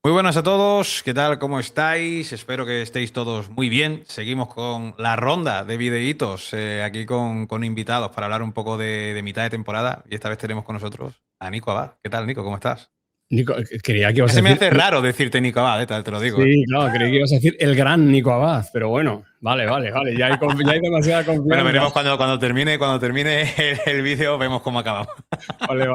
Muy buenas a todos, ¿qué tal? ¿Cómo estáis? Espero que estéis todos muy bien. Seguimos con la ronda de videitos aquí con invitados para hablar un poco de mitad de temporada y esta vez tenemos con nosotros a Nico Abad. ¿Qué tal, Nico? ¿Cómo estás? Nico, creía que Ya ibas a se me decir. hace raro decirte Nico Abad, te lo digo. Sí, claro, creí que ibas a decir el gran Nico Abad, pero bueno, vale. Ya hay demasiada Bueno, confianza. veremos cuando termine el vídeo, vemos cómo acabamos. Vale.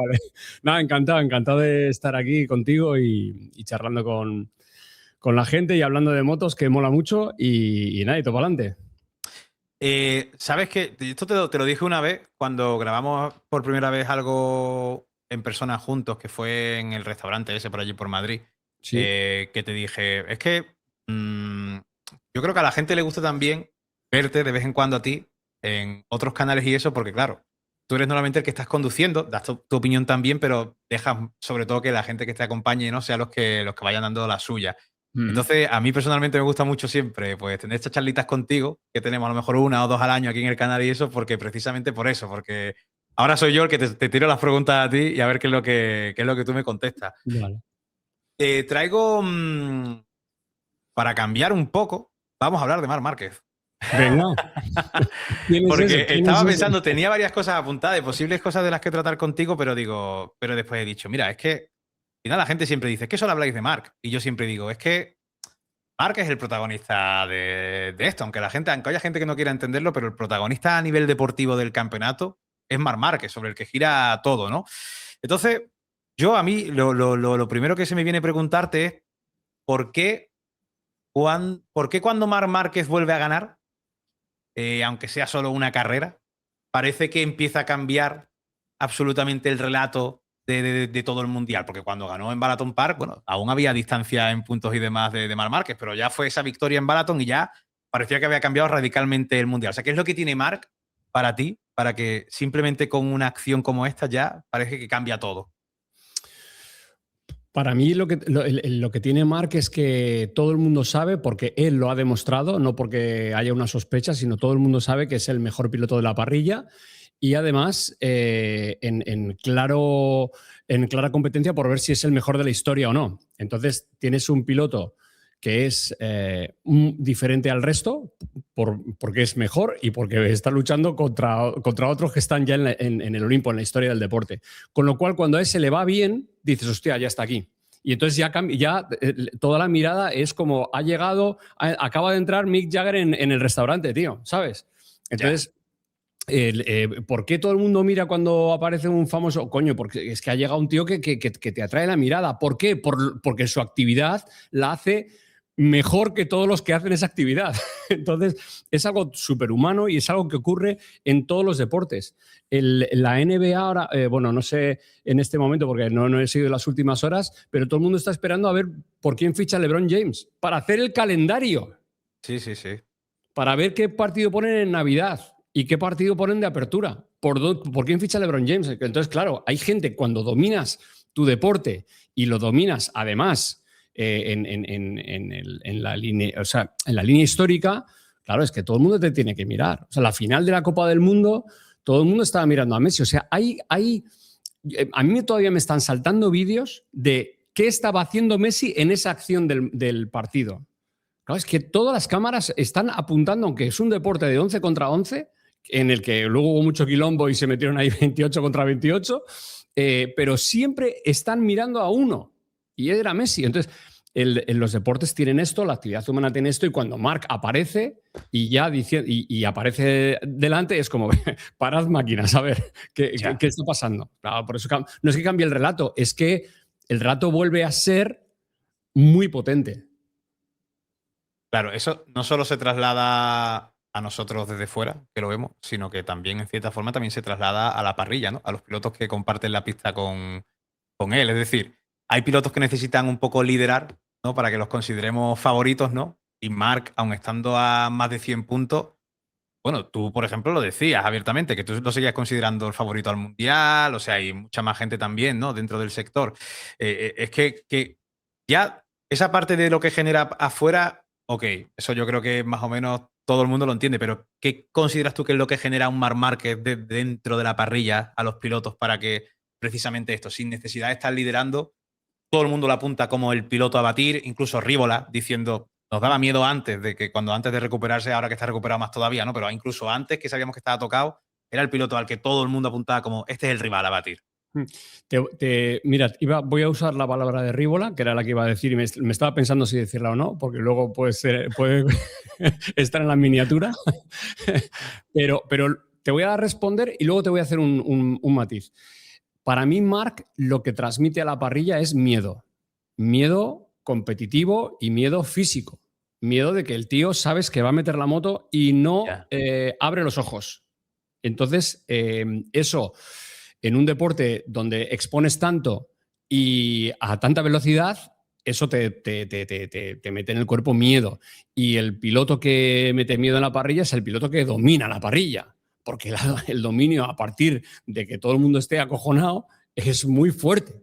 Nada, encantado de estar aquí contigo y charlando con la gente y hablando de motos, que mola mucho. Y nada, y todo para adelante. ¿Sabes qué? Esto te lo dije una vez cuando grabamos por primera vez algo en persona juntos, que fue en el restaurante ese por allí por Madrid, Sí. que te dije, es que mm, yo creo que a la gente le gusta también verte de vez en cuando a ti en otros canales y eso, porque claro, tú eres normalmente el que estás conduciendo, das tu opinión también, pero dejas sobre todo que la gente que te acompañe no sea los que vayan dando la suya. Mm. Entonces, a mí personalmente me gusta mucho siempre pues tener estas charlitas contigo, que tenemos a lo mejor una o dos al año aquí en el canal y eso, porque precisamente por eso, porque ahora soy yo el que te tiro las preguntas a ti y a ver qué es lo que tú me contestas. Vale. Traigo, para cambiar un poco, vamos a hablar de Marc Márquez. Venga, ¿quién es ese? Porque ¿Quién es estaba ese? pensando, tenía varias cosas apuntadas, de posibles cosas de las que tratar contigo, pero después he dicho, mira, es que al final la gente siempre dice, es que solo habláis de Marc. Y yo siempre digo, es que Marc es el protagonista de esto, aunque haya gente que no quiera entenderlo, pero el protagonista a nivel deportivo del campeonato es Marc Márquez, sobre el que gira todo, ¿no? Entonces, a mí, lo primero que se me viene a preguntarte es ¿por qué, por qué cuando Marc Márquez vuelve a ganar, aunque sea solo una carrera, parece que empieza a cambiar absolutamente el relato de todo el mundial? Porque cuando ganó en Balaton Park, bueno, aún había distancia en puntos y demás de Marc Márquez, pero ya fue esa victoria en Balaton y ya parecía que había cambiado radicalmente el mundial. O sea, ¿qué es lo que tiene Marc para ti, para que simplemente con una acción como esta ya parece que cambia todo? Para mí lo que tiene Mark es que todo el mundo sabe, porque él lo ha demostrado, no porque haya una sospecha, sino todo el mundo sabe que es el mejor piloto de la parrilla y además en clara competencia por ver si es el mejor de la historia o no. Entonces tienes un piloto que es diferente al resto porque es mejor y porque está luchando contra otros que están ya en el Olimpo, en la historia del deporte. Con lo cual, cuando a ese le va bien, dices, hostia, ya está aquí. Y entonces ya toda la mirada es como ha llegado, acaba de entrar Mick Jagger en el restaurante, tío, ¿sabes? Ya. Entonces, ¿por qué todo el mundo mira cuando aparece un famoso? Coño, porque es que ha llegado un tío que te atrae la mirada. ¿Por qué? Porque su actividad la hace mejor que todos los que hacen esa actividad. Entonces, es algo superhumano y es algo que ocurre en todos los deportes. La NBA ahora, bueno, no sé en este momento porque no he seguido las últimas horas, pero todo el mundo está esperando a ver por quién ficha LeBron James para hacer el calendario, Sí, sí, sí. para ver qué partido ponen en Navidad y qué partido ponen de apertura. ¿Por quién ficha LeBron James? Entonces, claro, hay gente cuando dominas tu deporte y lo dominas además en la línea, o sea, en la línea histórica, claro, es que todo el mundo te tiene que mirar. O sea, la final de la Copa del Mundo, todo el mundo estaba mirando a Messi. O sea, a mí todavía me están saltando vídeos de qué estaba haciendo Messi en esa acción del partido. Claro, es que todas las cámaras están apuntando, aunque es un deporte de 11 contra 11, en el que luego hubo mucho quilombo y se metieron ahí 28 contra 28, pero siempre están mirando a uno, y era Messi. Entonces, los deportes tienen esto, la actividad humana tiene esto, y cuando Marc aparece y ya dice, y aparece delante, es como, parad máquinas, a ver, Ya. ¿qué está pasando? Claro, por eso no es que cambie el relato, es que el relato vuelve a ser muy potente. Claro, eso no solo se traslada a nosotros desde fuera, que lo vemos, sino que también, en cierta forma, también se traslada a la parrilla, ¿no? A los pilotos que comparten la pista con él. Es decir, hay pilotos que necesitan un poco liderar, ¿no? Para que los consideremos favoritos, ¿no? Y Marc, aun estando a más de 100 puntos, bueno, tú, por ejemplo, lo decías abiertamente, que tú lo seguías considerando el favorito al Mundial, o sea, hay mucha más gente también, ¿no? Dentro del sector. Es que ya esa parte de lo que genera afuera, ok, eso yo creo que más o menos todo el mundo lo entiende, pero ¿qué consideras tú que es lo que genera un Marc Márquez dentro de la parrilla a los pilotos para que precisamente esto, sin necesidad de estar liderando, todo el mundo lo apunta como el piloto a batir, incluso Rívola diciendo, nos daba miedo antes de recuperarse, ahora que está recuperado más todavía, ¿no? Pero incluso antes que sabíamos que estaba tocado, era el piloto al que todo el mundo apuntaba como, este es el rival a batir. Mira, voy a usar la palabra de Rívola, que era la que iba a decir, y me estaba pensando si decirla o no, porque luego puede estar en la miniatura. pero te voy a responder y luego te voy a hacer un matiz. Para mí, Marc, lo que transmite a la parrilla es miedo. Miedo competitivo y miedo físico. Miedo de que el tío sabes que va a meter la moto y no abre los ojos. Entonces, eso... En un deporte donde expones tanto y a tanta velocidad, eso te mete en el cuerpo miedo. Y el piloto que mete miedo en la parrilla es el piloto que domina la parrilla. Porque el dominio, a partir de que todo el mundo esté acojonado, es muy fuerte.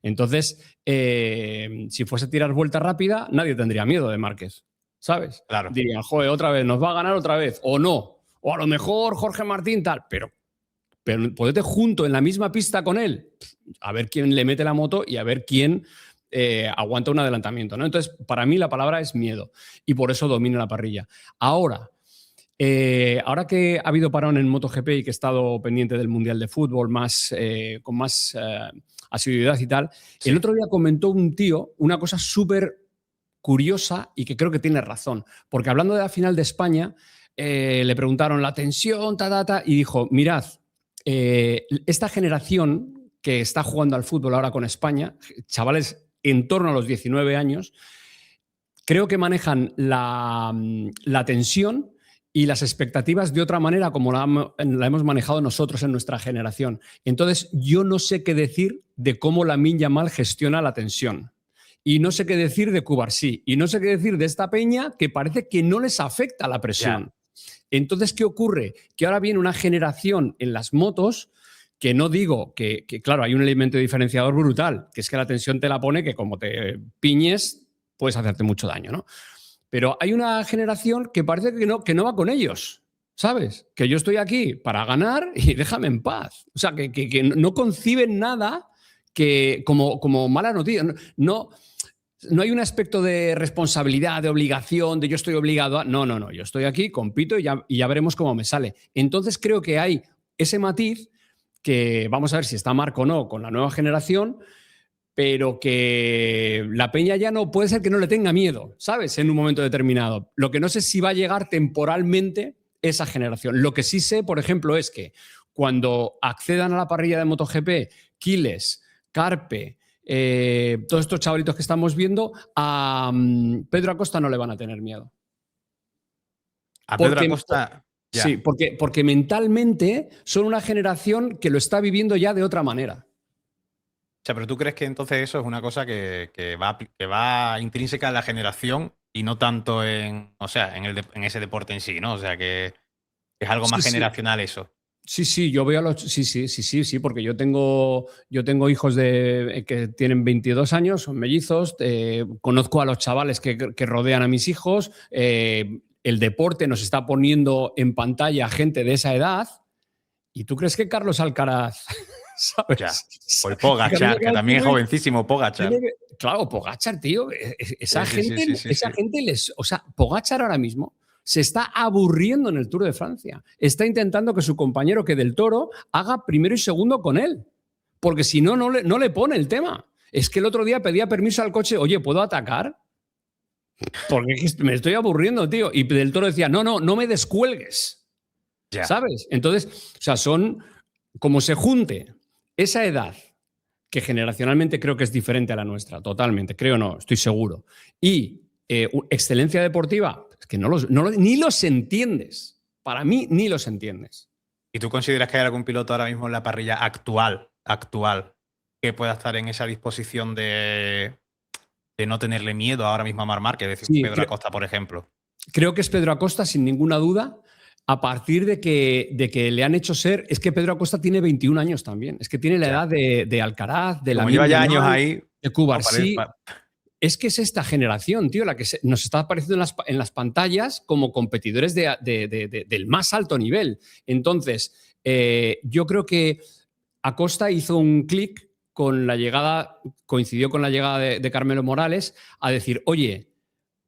Entonces, si fuese a tirar vuelta rápida, nadie tendría miedo de Márquez, ¿sabes? Claro. Dirían, joder, otra vez, nos va a ganar otra vez. O no. O a lo mejor Jorge Martín tal. Pero ponerte junto en la misma pista con él, a ver quién le mete la moto y a ver quién aguanta un adelantamiento, ¿no? Entonces, para mí la palabra es miedo y por eso domina la parrilla. Ahora que ha habido parón en MotoGP y que he estado pendiente del Mundial de Fútbol con más asiduidad y tal, sí. El otro día comentó un tío una cosa súper curiosa y que creo que tiene razón, porque hablando de la final de España, le preguntaron la tensión, y dijo, mirad, esta generación que está jugando al fútbol ahora con España, chavales en torno a los 19 años, creo que manejan la tensión y las expectativas de otra manera como la hemos manejado nosotros en nuestra generación. Entonces, yo no sé qué decir de cómo Lamine Yamal gestiona la tensión. Y no sé qué decir de Cubarsí. Y no sé qué decir de esta peña que parece que no les afecta la presión. Yeah. Entonces, ¿qué ocurre? Que ahora viene una generación en las motos que no digo que, claro, hay un elemento diferenciador brutal, que es que la tensión te la pone que como te piñes puedes hacerte mucho daño, ¿no? Pero hay una generación que parece que no va con ellos, ¿sabes? Que yo estoy aquí para ganar y déjame en paz. O sea, que no conciben nada que como mala noticia. No hay un aspecto de responsabilidad, de obligación, de yo estoy obligado a... No. Yo estoy aquí, compito y ya veremos cómo me sale. Entonces creo que hay ese matiz que vamos a ver si está Marc o no con la nueva generación, pero que la peña ya no puede ser que no le tenga miedo, ¿sabes? En un momento determinado. Lo que no sé si va a llegar temporalmente esa generación. Lo que sí sé, por ejemplo, es que cuando accedan a la parrilla de MotoGP, Quiles, Carpe... todos estos chavalitos que estamos viendo, a Pedro Acosta no le van a tener miedo. A Pedro Acosta... Ya. Sí, porque mentalmente son una generación que lo está viviendo ya de otra manera. O sea, pero ¿tú crees que entonces eso es una cosa que va intrínseca en la generación y no tanto en ese deporte en sí, ¿no? O sea, que es algo más generacional eso. Sí, yo veo a los... Sí, porque yo tengo hijos que tienen 22 años, son mellizos, conozco a los chavales que rodean a mis hijos, el deporte nos está poniendo en pantalla gente de esa edad, ¿y tú crees que Carlos Alcaraz... ¿sabes? Ya, o el Pogačar, que también es jovencísimo, Pogačar. Claro, Pogačar, tío, esa gente les... O sea, Pogačar ahora mismo se está aburriendo en el Tour de Francia. Está intentando que su compañero, que Del Toro, haga primero y segundo con él. Porque si no, no le pone el tema. Es que el otro día pedía permiso al coche. Oye, ¿puedo atacar? Porque me estoy aburriendo, tío. Y Del Toro decía, no me descuelgues. Ya. ¿Sabes? Entonces, o sea, son... Como se junte esa edad, que generacionalmente creo que es diferente a la nuestra, totalmente, creo no, estoy seguro, y excelencia deportiva, es que ni los entiendes. Para mí, ni los entiendes. ¿Y tú consideras que hay algún piloto ahora mismo en la parrilla actual, que pueda estar en esa disposición de no tenerle miedo ahora mismo a Marc Márquez? Es decir, sí, Pedro Acosta, por ejemplo. Creo que es Pedro Acosta, sin ninguna duda, a partir de que le han hecho ser... Es que Pedro Acosta tiene 21 años también. Es que tiene la edad de Alcaraz, de Lamine Yamal, lleva ya años ahí, de Cubarsí. Es que es esta generación, tío, la que nos está apareciendo en las pantallas como competidores del más alto nivel. Entonces, yo creo que Acosta hizo un clic coincidió con la llegada de Carmelo Morales a decir, oye,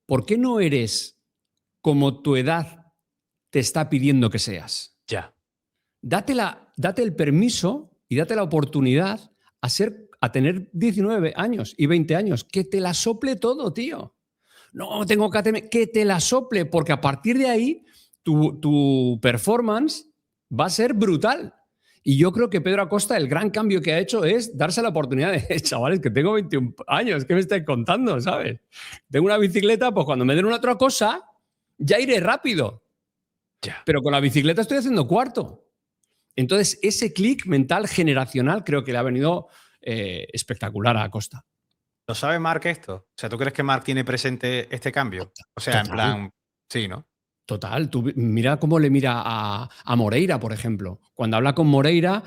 ¿por qué no eres como tu edad te está pidiendo que seas? Ya. Date el permiso y date la oportunidad a tener 19 años y 20 años. Que te la sople todo, tío. No, tengo que te la sople, porque a partir de ahí tu performance va a ser brutal. Y yo creo que Pedro Acosta, el gran cambio que ha hecho es darse la oportunidad de, chavales, que tengo 21 años, ¿qué me estáis contando, sabes? Tengo una bicicleta, pues cuando me den una otra cosa, ya iré rápido. Ya. Pero con la bicicleta estoy haciendo cuarto. Entonces, ese clic mental generacional creo que le ha venido espectacular a Acosta. ¿Lo sabe Marc esto? O sea, ¿tú crees que Marc tiene presente este cambio? O sea, en plan, sí, ¿no? Total, tú mira cómo le mira a Moreira, por ejemplo. Cuando habla con Moreira,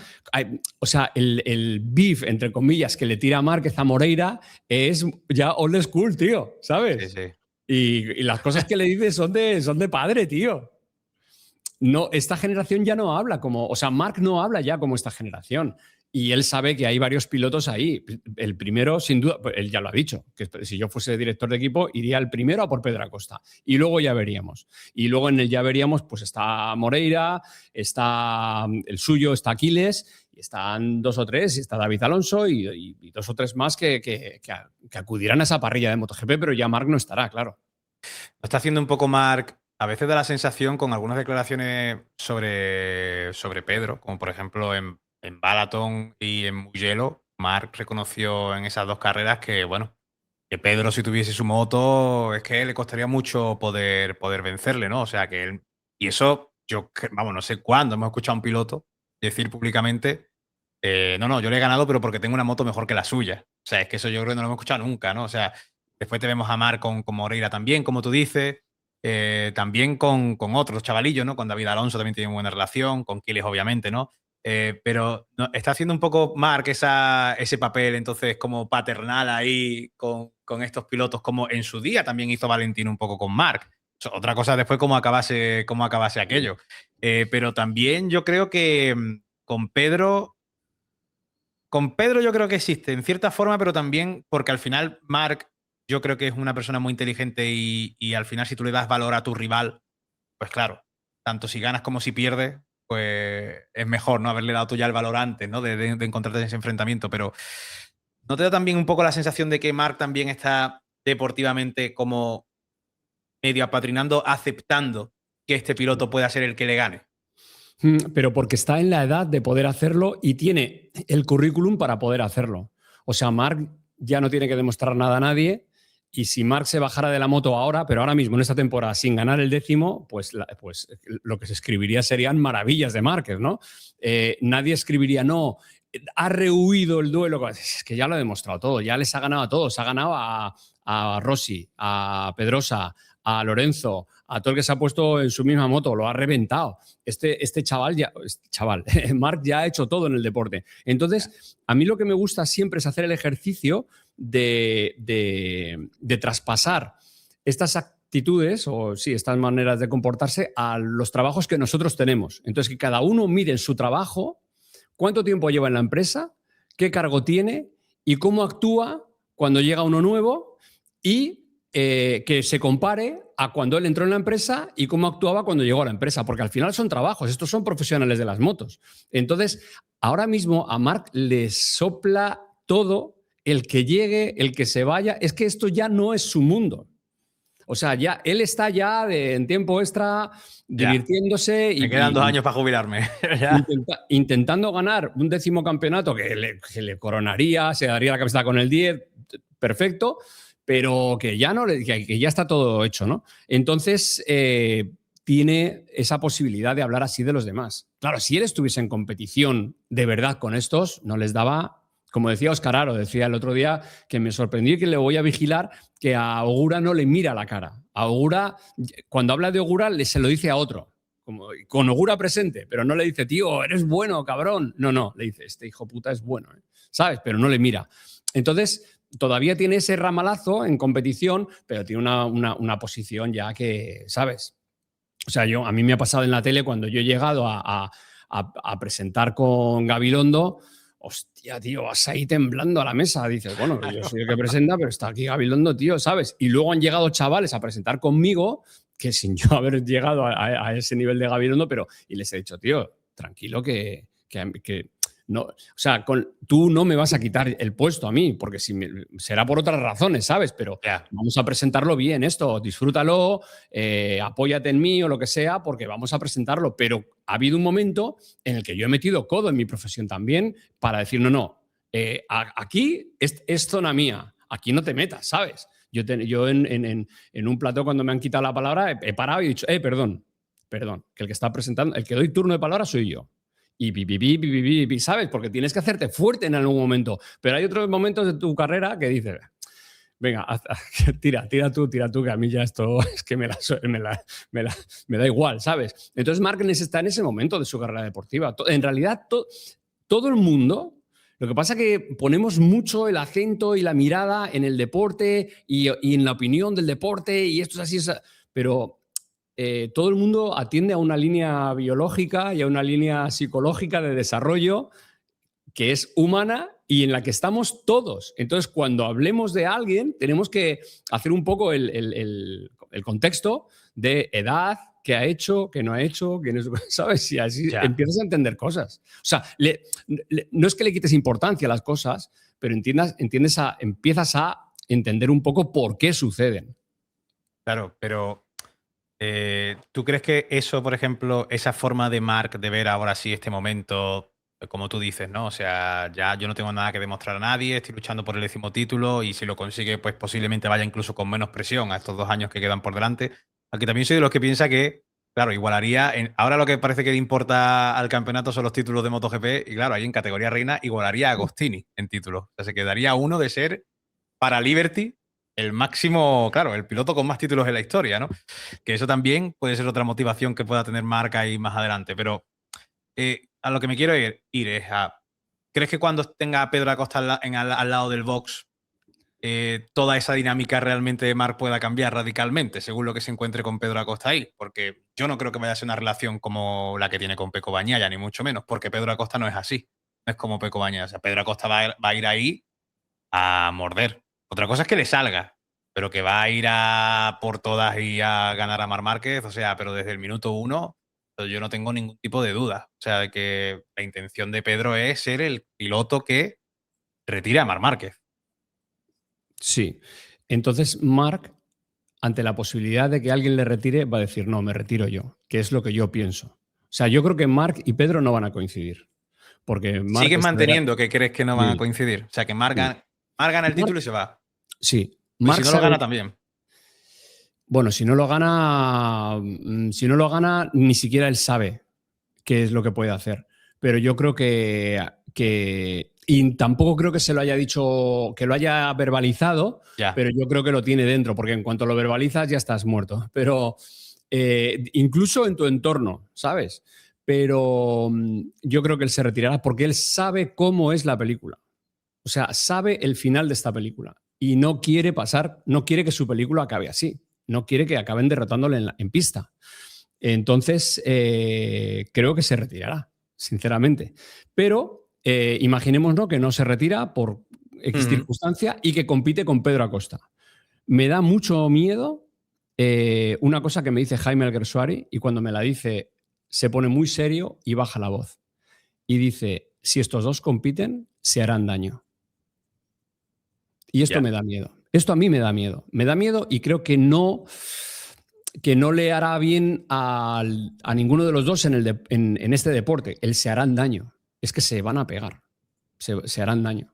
o sea, el beef, entre comillas, que le tira a Márquez a Moreira es ya old school, tío, ¿sabes? Sí, sí. Y las cosas que le dice son de padre, tío. No, esta generación ya no habla como, o sea, Marc no habla ya como esta generación. Y él sabe que hay varios pilotos ahí. El primero, sin duda, él ya lo ha dicho, que si yo fuese director de equipo, iría el primero a por Pedro Acosta. Y luego ya veríamos. Y luego en el ya veríamos, pues está Moreira, está el suyo, está Aquiles, y están 2 o 3, y está David Alonso y 2 o 3 más que acudirán a esa parrilla de MotoGP, pero ya Marc no estará, claro. Lo está haciendo un poco Marc. A veces da la sensación con algunas declaraciones sobre Pedro, como por ejemplo en Balaton y en Mugello, Marc reconoció en esas 2 carreras que, bueno, que Pedro, si tuviese su moto, es que le costaría mucho poder vencerle, ¿no? O sea, que él. Y eso, vamos, no sé cuándo hemos escuchado a un piloto decir públicamente, no, yo le he ganado, pero porque tengo una moto mejor que la suya. O sea, es que eso yo creo que no lo hemos escuchado nunca, ¿no? O sea, después te vemos a Marc con Moreira también, como tú dices. También con otros chavalillos, ¿no? Con David Alonso también tiene buena relación, con Quiles obviamente, ¿no? Pero no, está haciendo un poco Marc ese papel entonces como paternal ahí con estos pilotos, como en su día también hizo Valentín un poco con Marc. Otra cosa después cómo acabase aquello. Pero también yo creo que con Pedro yo creo que existe en cierta forma, pero también porque al final Marc yo creo que es una persona muy inteligente y al final si tú le das valor a tu rival, pues claro, tanto si ganas como si pierdes, pues es mejor, ¿no? Haberle dado tú ya el valor antes, ¿no? De encontrarte en ese enfrentamiento. Pero ¿no te da también un poco la sensación de que Marc también está deportivamente como medio apatrinando, aceptando que este piloto pueda ser el que le gane? Pero porque está en la edad de poder hacerlo y tiene el currículum para poder hacerlo. O sea, Marc ya no tiene que demostrar nada a nadie, y si Marc se bajara de la moto ahora, pero ahora mismo en esta temporada sin ganar el 10º, pues lo que se escribiría serían maravillas de Márquez, ¿no? Nadie escribiría, no, ha rehuido el duelo. Es que ya lo ha demostrado todo, ya les ha ganado a todos. Ha ganado a Rossi, a Pedrosa, a Lorenzo, a todo el que se ha puesto en su misma moto, lo ha reventado. Este chaval, Marc ya ha hecho todo en el deporte. Entonces, a mí lo que me gusta siempre es hacer el ejercicio de traspasar estas actitudes o sí, estas maneras de comportarse a los trabajos que nosotros tenemos. Entonces, que cada uno mire en su trabajo cuánto tiempo lleva en la empresa, qué cargo tiene y cómo actúa cuando llega uno nuevo, y que se compare a cuando él entró en la empresa y cómo actuaba cuando llegó a la empresa, porque al final son trabajos, estos son profesionales de las motos. Entonces, ahora mismo a Marc le sopla todo, el que llegue, el que se vaya, es que esto ya no es su mundo. O sea, ya él está ya en tiempo extra divirtiéndose. Me quedan 2 años para jubilarme. Intentando ganar un 10º campeonato que le coronaría, se daría la camiseta con el 10, perfecto, pero que ya, que ya está todo hecho, ¿no? Entonces, tiene esa posibilidad de hablar así de los demás. Claro, si él estuviese en competición de verdad con estos, no les daba. Como decía Óscar Aro, decía el otro día que me sorprendió y que le voy a vigilar, que a Ogura no le mira la cara. A Ogura, cuando habla de Ogura, se lo dice a otro, como, con Ogura presente, pero no le dice, tío, eres bueno, cabrón. No, le dice, este hijo puta es bueno, ¿sabes? Pero no le mira. Entonces, todavía tiene ese ramalazo en competición, pero tiene una posición ya que, ¿sabes? O sea, a mí me ha pasado en la tele cuando yo he llegado a presentar con Gabilondo. hostia, tío, vas ahí temblando a la mesa. Dices, bueno, yo soy el que presenta, pero está aquí Gabilondo, tío, ¿sabes? Y luego han llegado chavales a presentar conmigo que sin yo haber llegado a ese nivel de Gabilondo, y les he dicho, tío, tranquilo que no, o sea, tú no me vas a quitar el puesto a mí, porque será por otras razones, ¿sabes? Pero vamos a presentarlo bien esto, disfrútalo, apóyate en mí o lo que sea, porque vamos a presentarlo. Pero ha habido un momento en el que yo he metido codo en mi profesión también para decir, no, aquí es zona mía, aquí no te metas, ¿sabes? Yo en un plató, cuando me han quitado la palabra, he parado y he dicho, perdón, que el que está presentando, el que doy turno de palabra soy yo. Y ¿sabes? Porque tienes que hacerte fuerte en algún momento. Pero hay otros momentos de tu carrera que dices, venga, tira tú, que a mí ya esto es que me da igual, ¿sabes? Entonces Marc está en ese momento de su carrera deportiva. En realidad, todo el mundo... Lo que pasa es que ponemos mucho el acento y la mirada en el deporte y en la opinión del deporte, y esto es así, pero... todo el mundo atiende a una línea biológica y a una línea psicológica de desarrollo que es humana y en la que estamos todos. Entonces, cuando hablemos de alguien, tenemos que hacer un poco el contexto de edad, qué ha hecho, qué no ha hecho, quién es, ¿sabes? Y así empiezas a entender cosas. O sea, no es que le quites importancia a las cosas, pero empiezas a entender un poco por qué suceden. Claro, pero ¿tú crees que eso, por ejemplo, esa forma de Marc de ver ahora sí este momento, como tú dices, ¿no? O sea, ya yo no tengo nada que demostrar a nadie, estoy luchando por el 10º título y si lo consigue, pues posiblemente vaya incluso con menos presión a estos 2 años que quedan por delante. Aunque también soy de los que piensa que, claro, igualaría, ahora lo que parece que le importa al campeonato son los títulos de MotoGP y claro, ahí en categoría reina igualaría a Agostini en títulos. O sea, se quedaría uno de ser para Liberty el máximo, claro, el piloto con más títulos en la historia, ¿no? Que eso también puede ser otra motivación que pueda tener Marc ahí más adelante. Pero a lo que me quiero ir es a... ¿Crees que cuando tenga a Pedro Acosta al lado del box, toda esa dinámica realmente de Marc pueda cambiar radicalmente según lo que se encuentre con Pedro Acosta ahí? Porque yo no creo que vaya a ser una relación como la que tiene con Peco Bagnaia, ni mucho menos, porque Pedro Acosta no es así. No es como Peco Bagnaia. O sea, Pedro Acosta va a ir ahí a morder. Otra cosa es que le salga, pero que va a ir a por todas y a ganar a Marc Márquez, o sea, pero desde el minuto 1 yo no tengo ningún tipo de duda. O sea, de que la intención de Pedro es ser el piloto que retire a Marc Márquez. Sí. Entonces, Marc, ante la posibilidad de que alguien le retire, va a decir, no, me retiro yo, que es lo que yo pienso. O sea, yo creo que Marc y Pedro no van a coincidir. Porque Marc ¿Sigues manteniendo que crees que no van a coincidir? O sea, que Marc gana el título y se va. Sí. Y si no lo gana también. Bueno, si no lo gana, ni siquiera él sabe qué es lo que puede hacer. Pero yo creo y tampoco creo que se lo haya dicho, que lo haya verbalizado, pero yo creo que lo tiene dentro, porque en cuanto lo verbalizas ya estás muerto. Pero incluso en tu entorno, ¿sabes? Pero yo creo que él se retirará porque él sabe cómo es la película. O sea, sabe el final de esta película y no quiere que su película acabe así. No quiere que acaben derrotándole en pista. Entonces, creo que se retirará, sinceramente. Pero imaginémonos que no se retira por X circunstancia y que compite con Pedro Acosta. Me da mucho miedo una cosa que me dice Jaime Alguersuari, y cuando me la dice se pone muy serio y baja la voz. Y dice, si estos dos compiten, se harán daño. Y esto me da miedo. Esto a mí me da miedo. Me da miedo y creo que no le hará bien a ninguno de los dos en este deporte. Se harán daño. Es que se van a pegar. Se harán daño.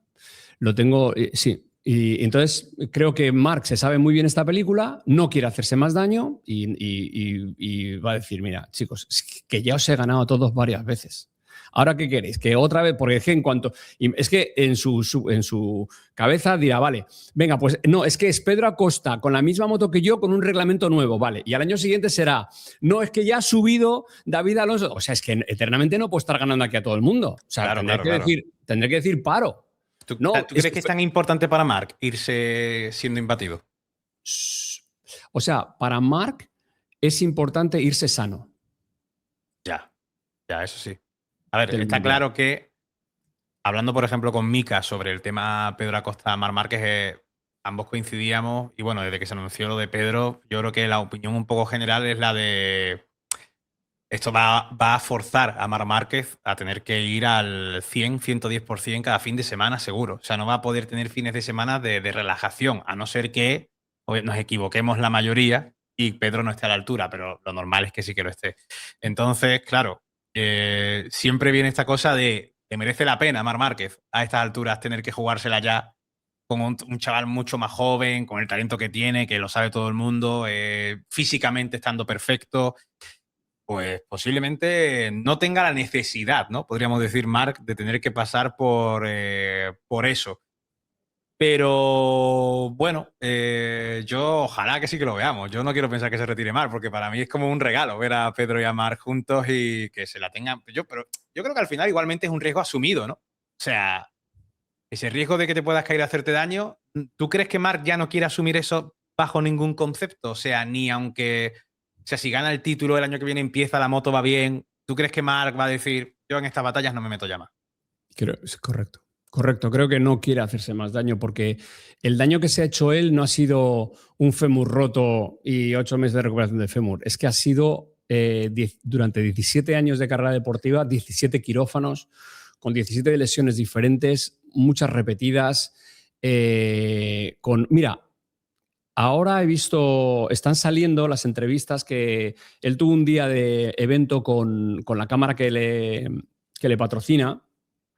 Lo tengo, sí. Y entonces creo que Marc se sabe muy bien esta película, no quiere hacerse más daño y va a decir, mira, chicos, es que ya os he ganado a todos varias veces. ¿Ahora qué queréis? Que otra vez, porque es que en su cabeza dirá, vale, venga, pues no, es que es Pedro Acosta con la misma moto que yo con un reglamento nuevo, vale. Y al año siguiente será, no, es que ya ha subido David Alonso. O sea, es que eternamente no puedo estar ganando aquí a todo el mundo. O sea, tendré que decir paro. ¿Tú crees que es tan importante para Marc irse siendo imbatido? O sea, para Marc es importante irse sano. Ya, eso sí. A ver, está claro que hablando, por ejemplo, con Mika sobre el tema Pedro Acosta, Marc Márquez, ambos coincidíamos y bueno, desde que se anunció lo de Pedro, yo creo que la opinión un poco general es la de esto va a forzar a Marc Márquez a tener que ir al 100, 110% cada fin de semana seguro. O sea, no va a poder tener fines de semana de relajación, a no ser que nos equivoquemos la mayoría y Pedro no esté a la altura, pero lo normal es que sí que lo esté. Entonces, claro, siempre viene esta cosa de que merece la pena Marc Márquez a estas alturas tener que jugársela ya con un chaval mucho más joven, con el talento que tiene, que lo sabe todo el mundo, físicamente estando perfecto. Pues posiblemente no tenga la necesidad, ¿no? Podríamos decir, Marc, de tener que pasar por eso. Pero bueno, yo ojalá que sí que lo veamos. Yo no quiero pensar que se retire Marc, porque para mí es como un regalo ver a Pedro y a Marc juntos y que se la tengan. Pero yo creo que al final igualmente es un riesgo asumido, ¿no? O sea, ese riesgo de que te puedas caer a hacerte daño, ¿tú crees que Marc ya no quiere asumir eso bajo ningún concepto? O sea, ni aunque... O sea, si gana el título el año que viene, empieza, la moto va bien, ¿tú crees que Marc va a decir, yo en estas batallas no me meto ya más? Creo, es correcto. Correcto, creo que no quiere hacerse más daño porque el daño que se ha hecho él no ha sido un fémur roto y 8 meses de recuperación de fémur, es que ha sido durante 17 años de carrera deportiva, 17 quirófanos, con 17 lesiones diferentes, muchas repetidas. Mira, ahora he visto, están saliendo las entrevistas que él tuvo un día de evento con la cámara que le patrocina.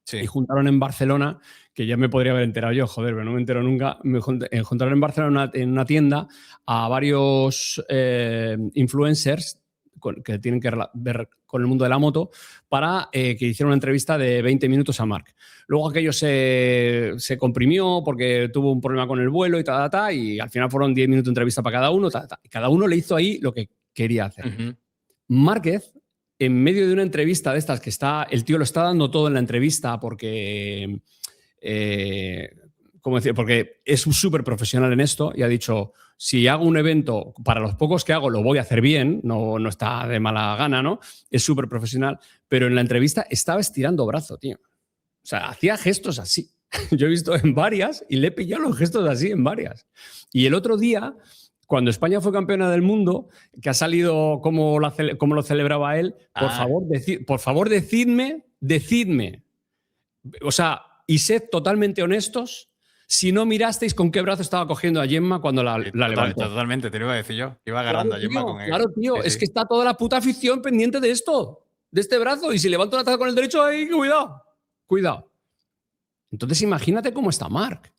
Sí. Y juntaron en Barcelona, que ya me podría haber enterado yo, joder, pero no me entero nunca, juntaron en Barcelona en una tienda a varios influencers que tienen que ver con el mundo de la moto para que hicieran una entrevista de 20 minutos a Marc. Luego aquello se comprimió porque tuvo un problema con el vuelo y al final fueron 10 minutos de entrevista para cada uno. Y cada uno le hizo ahí lo que quería hacer. Márquez, en medio de una entrevista de estas que el tío lo está dando todo en la entrevista porque, ¿cómo decir? Porque es súper profesional en esto y ha dicho, si hago un evento, para los pocos que hago lo voy a hacer bien, no está de mala gana, ¿no? Es súper profesional, pero en la entrevista estaba estirando brazo, tío. O sea, hacía gestos así. Yo he visto en varias y le he pillado los gestos así en varias. Y el otro día, cuando España fue campeona del mundo, que ha salido como lo celebraba él, por favor, decidme, o sea, y sed totalmente honestos, si no mirasteis con qué brazo estaba cogiendo a Gemma cuando la levantó. Totalmente, te lo iba a decir yo. Iba agarrando a Gemma con él. Claro, tío, sí, es que está toda la puta afición pendiente de esto, de este brazo, y si levanto la taza con el derecho, ahí, cuidado. Entonces imagínate cómo está Marc.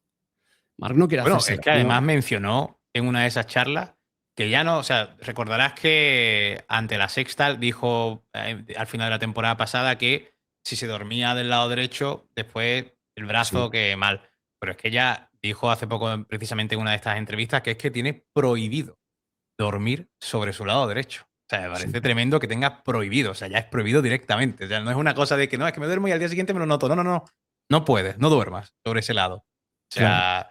Marc no quiere hacerse. Bueno, es que además mencionó en una de esas charlas que ya no, o sea, recordarás que ante la Sexta dijo al final de la temporada pasada que si se dormía del lado derecho, después el brazo, sí, que mal. Pero es que ya dijo hace poco, precisamente en una de estas entrevistas, que es que tiene prohibido dormir sobre su lado derecho. O sea, me parece tremendo que tenga prohibido, o sea, ya es prohibido directamente. O sea, no es una cosa de que no, es que me duermo y al día siguiente me lo noto. No. No puedes, no duermas sobre ese lado. O sea,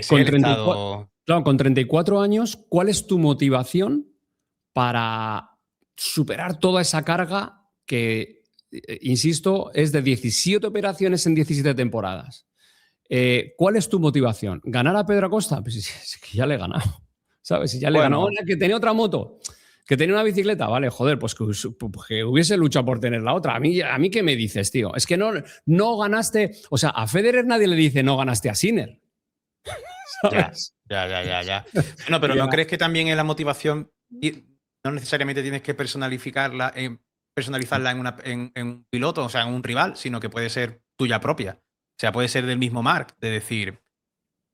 claro. Con 34 años, ¿cuál es tu motivación para superar toda esa carga que, insisto, es de 17 operaciones en 17 temporadas? ¿Cuál es tu motivación? ¿Ganar a Pedro Acosta? Pues es que ya le he ganado, ¿sabes? Si ya le he ganado. Que tenía otra moto, que tenía una bicicleta, vale, joder, pues que hubiese luchado por tener la otra. A mí ¿qué me dices, tío? Es que no ganaste, o sea, a Federer nadie le dice no ganaste a Sinner. ¿Sabes? Ya. Bueno, pero ¿no crees que también es la motivación? No necesariamente tienes que personalizarla en un piloto, o sea, en un rival, sino que puede ser tuya propia. O sea, puede ser del mismo Marc, de decir,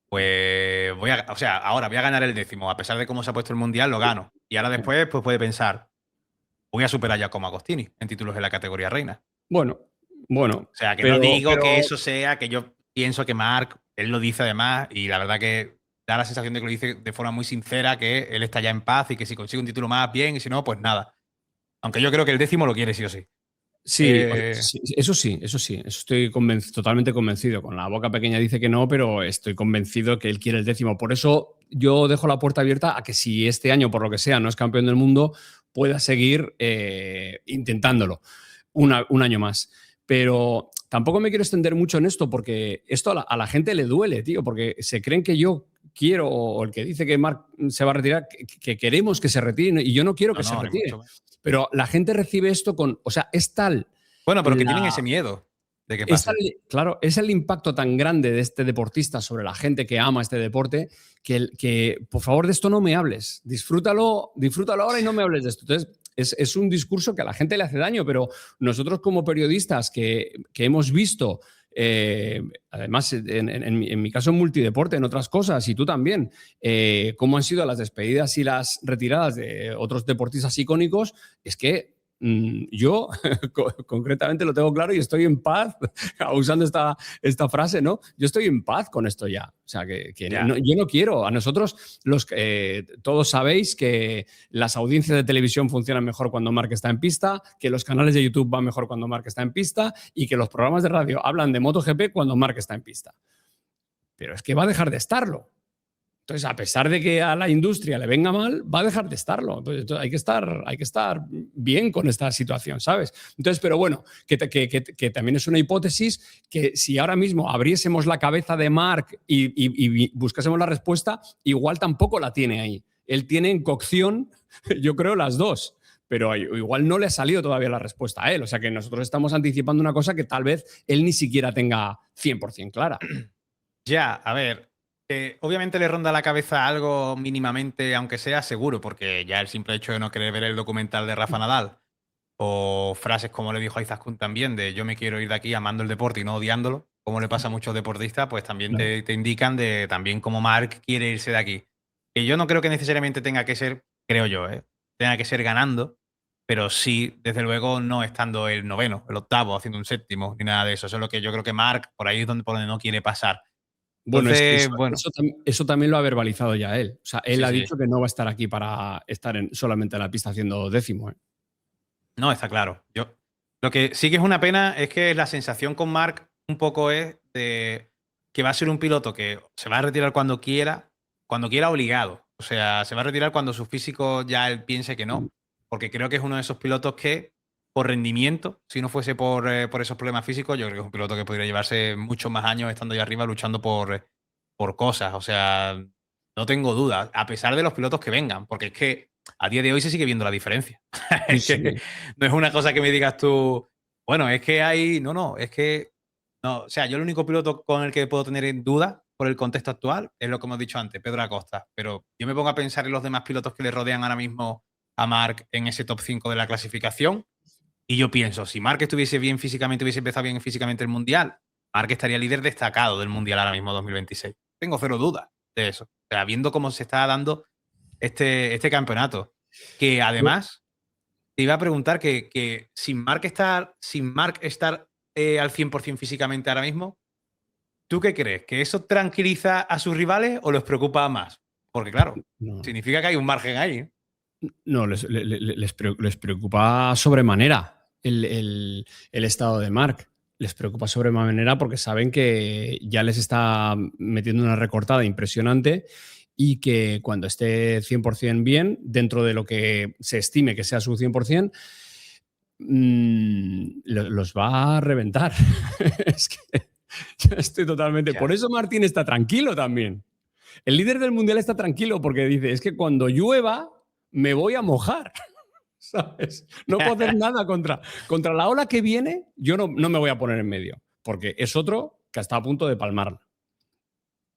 pues ahora voy a ganar el 10º, a pesar de cómo se ha puesto el Mundial, lo gano. Y ahora después, pues puede pensar, voy a superar ya como Agostini en títulos de la categoría reina. Bueno. O sea, que no digo que eso sea, que yo pienso que Marc, él lo dice además, y la verdad que da la sensación de que lo dice de forma muy sincera, que él está ya en paz y que si consigue un título más, bien, y si no, pues nada. Aunque yo creo que el 10º lo quiere sí o sí. Sí, eso estoy totalmente convencido. Con la boca pequeña dice que no, pero estoy convencido que él quiere el 10º. Por eso yo dejo la puerta abierta a que si este año, por lo que sea, no es campeón del mundo, pueda seguir intentándolo un año más. Pero tampoco me quiero extender mucho en esto porque esto a la gente le duele, tío, porque se creen que yo quiero, o el que dice que Marc se va a retirar, que queremos que se retire, y yo no quiero que se retire. Pero la gente recibe esto con, o sea, es tal... Bueno, pero que tienen ese miedo de que pase. Claro, es el impacto tan grande de este deportista sobre la gente que ama este deporte que por favor, de esto no me hables. Disfrútalo ahora y no me hables de esto. Entonces, es un discurso que a la gente le hace daño, pero nosotros como periodistas que hemos visto, además en mi caso en multideporte, en otras cosas, y tú también, cómo han sido las despedidas y las retiradas de otros deportistas icónicos, es que yo concretamente lo tengo claro y estoy en paz, usando esta frase, ¿no? Yo estoy en paz con esto ya. O sea, yo no quiero. A nosotros, todos sabéis que las audiencias de televisión funcionan mejor cuando Marc está en pista, que los canales de YouTube van mejor cuando Marc está en pista y que los programas de radio hablan de MotoGP cuando Marc está en pista. Pero es que va a dejar de estarlo. Entonces, a pesar de que a la industria le venga mal, va a dejar de estarlo. Entonces, hay que estar bien con esta situación, ¿sabes? Entonces, pero bueno, que también es una hipótesis que si ahora mismo abriésemos la cabeza de Marc y buscásemos la respuesta, igual tampoco la tiene ahí. Él tiene en cocción, yo creo, las dos. Pero igual no le ha salido todavía la respuesta a él. O sea que nosotros estamos anticipando una cosa que tal vez él ni siquiera tenga 100% clara. Ya, a ver... obviamente le ronda la cabeza algo mínimamente, aunque sea seguro, porque ya el simple hecho de no querer ver el documental de Rafa Nadal, o frases como le dijo a Izaskun también, de yo me quiero ir de aquí amando el deporte y no odiándolo, como le pasa a muchos deportistas, pues también te indican de también cómo Marc quiere irse de aquí. Que yo no creo que necesariamente tenga que ser, creo yo, tenga que ser ganando, pero sí, desde luego, no estando el noveno, el octavo, haciendo un séptimo, ni nada de eso. Eso es lo que yo creo que Marc, por ahí es por donde no quiere pasar. Bueno, eso también lo ha verbalizado ya él. O sea, él ha dicho que no va a estar aquí para estar solamente en la pista haciendo décimo. No, está claro. Lo que sí que es una pena es que la sensación con Marc un poco es de que va a ser un piloto que se va a retirar cuando quiera obligado. O sea, se va a retirar cuando su físico ya él piense que no. Porque creo que es uno de esos pilotos que, por rendimiento, si no fuese por esos problemas físicos, yo creo que es un piloto que podría llevarse muchos más años estando ahí arriba luchando por cosas. O sea, no tengo dudas, a pesar de los pilotos que vengan, porque es que a día de hoy se sigue viendo la diferencia. No es una cosa que me digas tú, bueno, es que hay... No, es que... No, o sea, yo el único piloto con el que puedo tener en duda por el contexto actual es lo que hemos dicho antes, Pedro Acosta. Pero yo me pongo a pensar en los demás pilotos que le rodean ahora mismo a Marc en ese top 5 de la clasificación. Y yo pienso, si Marc estuviese bien físicamente, hubiese empezado bien físicamente el Mundial, Marc estaría líder destacado del Mundial ahora mismo 2026. Tengo cero dudas de eso. O sea, viendo cómo se está dando este campeonato. Que además, te iba a preguntar que sin Marc estar al 100% físicamente ahora mismo, ¿tú qué crees? ¿Que eso tranquiliza a sus rivales o los preocupa más? Porque claro, significa que hay un margen ahí. No, les preocupa sobremanera el estado de Marc. Les preocupa sobremanera porque saben que ya les está metiendo una recortada impresionante y que cuando esté 100% bien, dentro de lo que se estime que sea su 100%, los va a reventar. Es que yo estoy totalmente... Por eso Martín está tranquilo también. El líder del Mundial está tranquilo porque dice, es que cuando llueva me voy a mojar, ¿sabes? No puedo hacer nada contra la ola que viene, yo no me voy a poner en medio, porque es otro que está a punto de palmarla.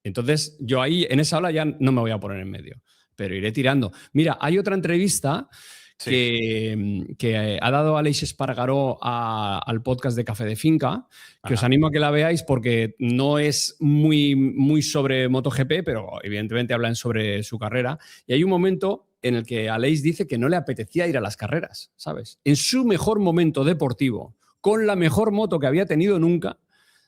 Entonces, yo ahí, en esa ola ya no me voy a poner en medio, pero iré tirando. Mira, hay otra entrevista que ha dado Aleix Espargaró al podcast de Café de Finca, que os animo a que la veáis porque no es muy sobre MotoGP, pero evidentemente hablan sobre su carrera. Y hay un momento en el que Aleix dice que no le apetecía ir a las carreras, ¿sabes? En su mejor momento deportivo, con la mejor moto que había tenido nunca,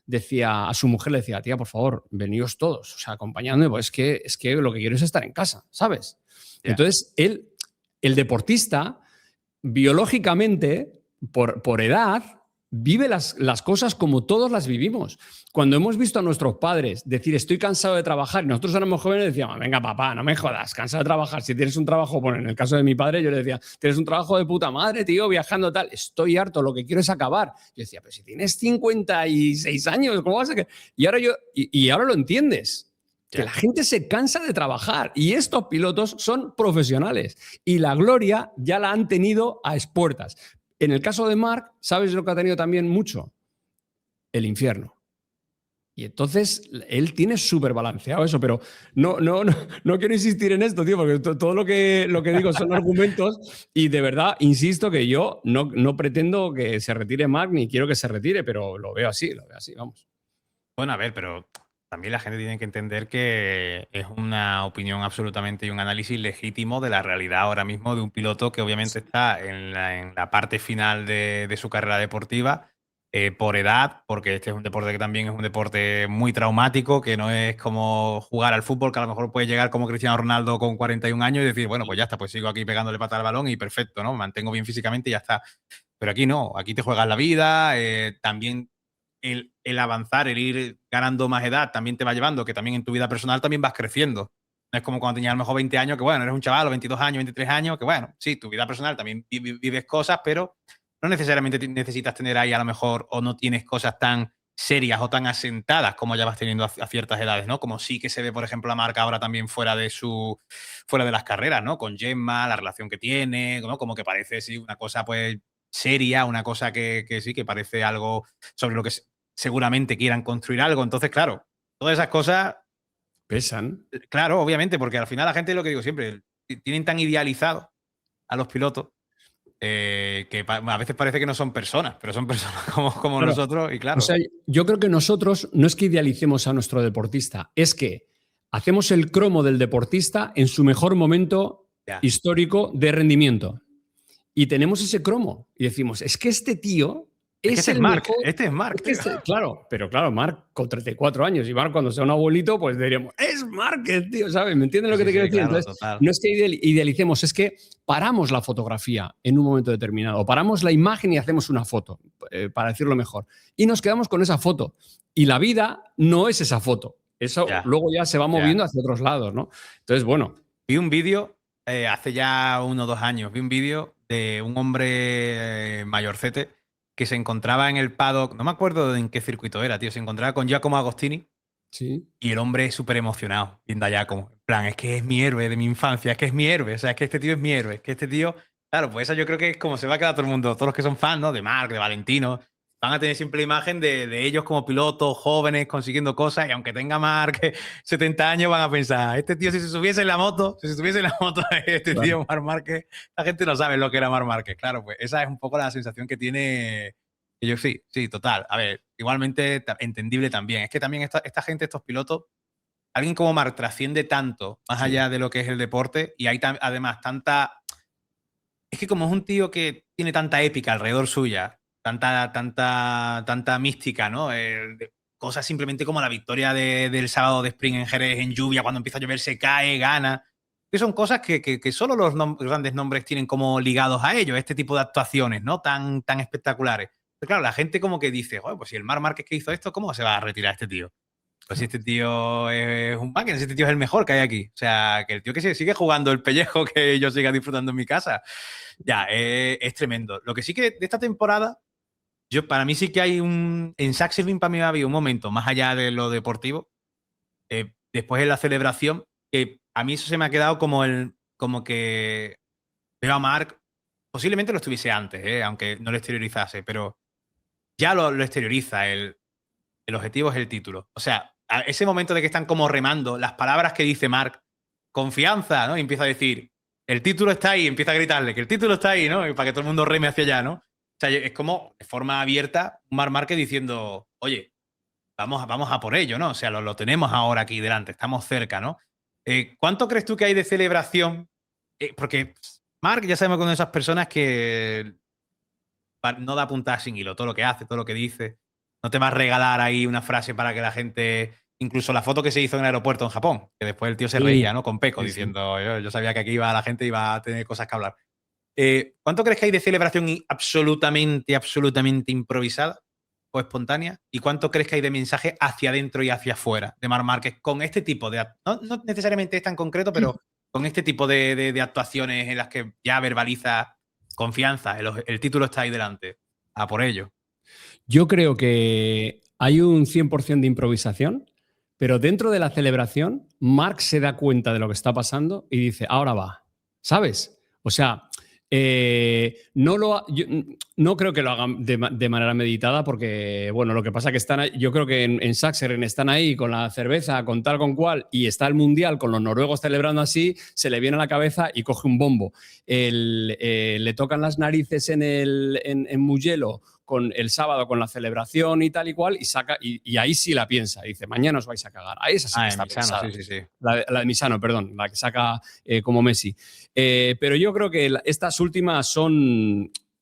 decía a su mujer, le decía, tía, por favor, veníos todos, o sea, acompañadme, pues es que lo que quiero es estar en casa, ¿sabes? Entonces, el deportista, biológicamente, por edad, vive las cosas como todos las vivimos. Cuando hemos visto a nuestros padres decir estoy cansado de trabajar, y nosotros éramos jóvenes decíamos, venga papá, no me jodas, cansado de trabajar, si tienes un trabajo, bueno, en el caso de mi padre yo le decía, tienes un trabajo de puta madre, tío, viajando tal, estoy harto, lo que quiero es acabar. Yo decía, pero si tienes 56 años, ¿cómo vas a...? Y ahora, y ahora lo entiendes. Que la gente se cansa de trabajar y estos pilotos son profesionales y la gloria ya la han tenido a expuertas. En el caso de Marc, ¿sabes lo que ha tenido también mucho? El infierno. Y entonces él tiene súper balanceado eso, pero no quiero insistir en esto, tío, porque todo lo que digo son argumentos y de verdad insisto que yo no pretendo que se retire Marc ni quiero que se retire, pero lo veo así, vamos. Bueno, a ver, pero también la gente tiene que entender que es una opinión absolutamente y un análisis legítimo de la realidad ahora mismo de un piloto que obviamente está en la parte final de su carrera deportiva por edad, porque este es un deporte que también es un deporte muy traumático, que no es como jugar al fútbol, que a lo mejor puede llegar como Cristiano Ronaldo con 41 años y decir, bueno, pues ya está, pues sigo aquí pegándole pata al balón y perfecto, ¿no? Me mantengo bien físicamente y ya está. Pero aquí no, aquí te juegas la vida, también el avanzar, el ir ganando más edad, también te va llevando, que también en tu vida personal también vas creciendo. No es como cuando tenías a lo mejor 20 años, que bueno, eres un chaval, o 22 años, 23 años, que bueno, sí, tu vida personal también vives cosas, pero no necesariamente necesitas tener ahí a lo mejor, o no tienes cosas tan serias o tan asentadas como ya vas teniendo a ciertas edades, ¿no? Como sí que se ve, por ejemplo, la marca ahora también fuera de las carreras, ¿no? Con Gemma, la relación que tiene, ¿no? Como que parece, sí, una cosa pues seria, una cosa que sí, que parece algo sobre lo que seguramente quieran construir algo. Entonces, claro, todas esas cosas pesan. Claro, obviamente, porque al final la gente, lo que digo siempre, tienen tan idealizado a los pilotos que a veces parece que no son personas, pero son personas como Claro. nosotros y claro. O sea, yo creo que nosotros no es que idealicemos a nuestro deportista, es que hacemos el cromo del deportista en su mejor momento histórico de rendimiento. Y tenemos ese cromo y decimos, es que este tío es el Marc, mejor. este es Marc. Claro, pero claro, Marc con 34 años y Marc cuando sea un abuelito, pues diríamos, es Marc, tío, ¿sabes? ¿Me entiendes lo que te quiero decir? Claro, entonces, total. no es que idealicemos, es que paramos la fotografía en un momento determinado, o paramos la imagen y hacemos una foto, para decirlo mejor, y nos quedamos con esa foto. Y la vida no es esa foto. Eso luego ya se va moviendo hacia otros lados, ¿no? Entonces, bueno. Vi un vídeo hace ya 1 o 2 años, vi un vídeo de un hombre mayorcete que se encontraba en el paddock, no me acuerdo en qué circuito era, tío, se encontraba con Giacomo Agostini. Sí. Y el hombre súper emocionado viendo a Giacomo. En plan, es que es mi héroe de mi infancia, es que es mi héroe, o sea, es que este tío es mi héroe, es que este tío... Claro, pues eso yo creo que es como se va a quedar todo el mundo, todos los que son fans, ¿no? De Marc, de Valentino, van a tener siempre la imagen de ellos como pilotos jóvenes consiguiendo cosas y aunque tenga Marc 70 años van a pensar, este tío si se subiese en la moto, este tío Marc Márquez, la gente no sabe lo que era Marc Márquez. Claro, pues esa es un poco la sensación que tiene... Y yo sí, total. A ver, igualmente entendible también. Es que también esta gente, estos pilotos, alguien como Marc trasciende tanto más allá de lo que es el deporte y hay además tanta... Es que como es un tío que tiene tanta épica alrededor suya, tanta mística, ¿no? Cosas simplemente como la victoria del sábado de sprint en Jerez en lluvia, cuando empieza a llover se cae, gana. Que son cosas que solo los grandes nombres tienen como ligados a ellos, este tipo de actuaciones, ¿no? Tan espectaculares. Pero claro, la gente como que dice, pues si el Marc Márquez que hizo esto, ¿cómo se va a retirar este tío? Pues si este tío es un máquina, si este tío es el mejor que hay aquí. O sea, que el tío que se sigue jugando el pellejo, que yo siga disfrutando en mi casa. Ya, es tremendo. Lo que sí que de esta temporada, para mí sí que hay en Sachsenring para mí había un momento, más allá de lo deportivo, después de la celebración, que a mí eso se me ha quedado como que veo a Marc, posiblemente lo estuviese antes, aunque no lo exteriorizase, pero ya lo exterioriza. El objetivo es el título. O sea, a ese momento de que están como remando, las palabras que dice Marc, confianza, ¿no? Y empieza a decir, el título está ahí, empieza a gritarle que el título está ahí, ¿no? Y para que todo el mundo reme hacia allá, ¿no? O sea, es como de forma abierta un Marc Márquez diciendo, oye, vamos a por ello, ¿no? O sea, lo tenemos ahora aquí delante, estamos cerca, ¿no? ¿Cuánto crees tú que hay de celebración? Porque Marc ya sabemos que es una de esas personas que no da puntada sin hilo, todo lo que hace, todo lo que dice. No te va a regalar ahí una frase para que la gente... Incluso la foto que se hizo en el aeropuerto en Japón, que después el tío se reía, ¿no? Con Peco, diciendo, yo sabía que aquí iba la gente iba a tener cosas que hablar. ¿Cuánto crees que hay de celebración absolutamente improvisada o espontánea? ¿Y cuánto crees que hay de mensaje hacia adentro y hacia afuera de Marc Márquez con este tipo de... No necesariamente es tan concreto, pero con este tipo de actuaciones en las que ya verbaliza confianza, el título está ahí delante, a por ello? Yo creo que hay un 100% de improvisación, pero dentro de la celebración, Marc se da cuenta de lo que está pasando y dice, ahora va, ¿sabes? O sea, yo no creo que lo hagan de manera meditada porque, bueno, lo que pasa es que están ahí, yo creo que en Saxeren están ahí con la cerveza, con tal, con cual, y está el Mundial con los noruegos celebrando así, se le viene a la cabeza y coge un bombo. Le tocan las narices en Mugello el sábado con la celebración y tal y cual, y ahí sí la piensa. Dice, mañana os vais a cagar. Ahí esa sí que está Misano, pensada. sí. La de Misano, perdón, la que saca como Messi. Pero yo creo que estas últimas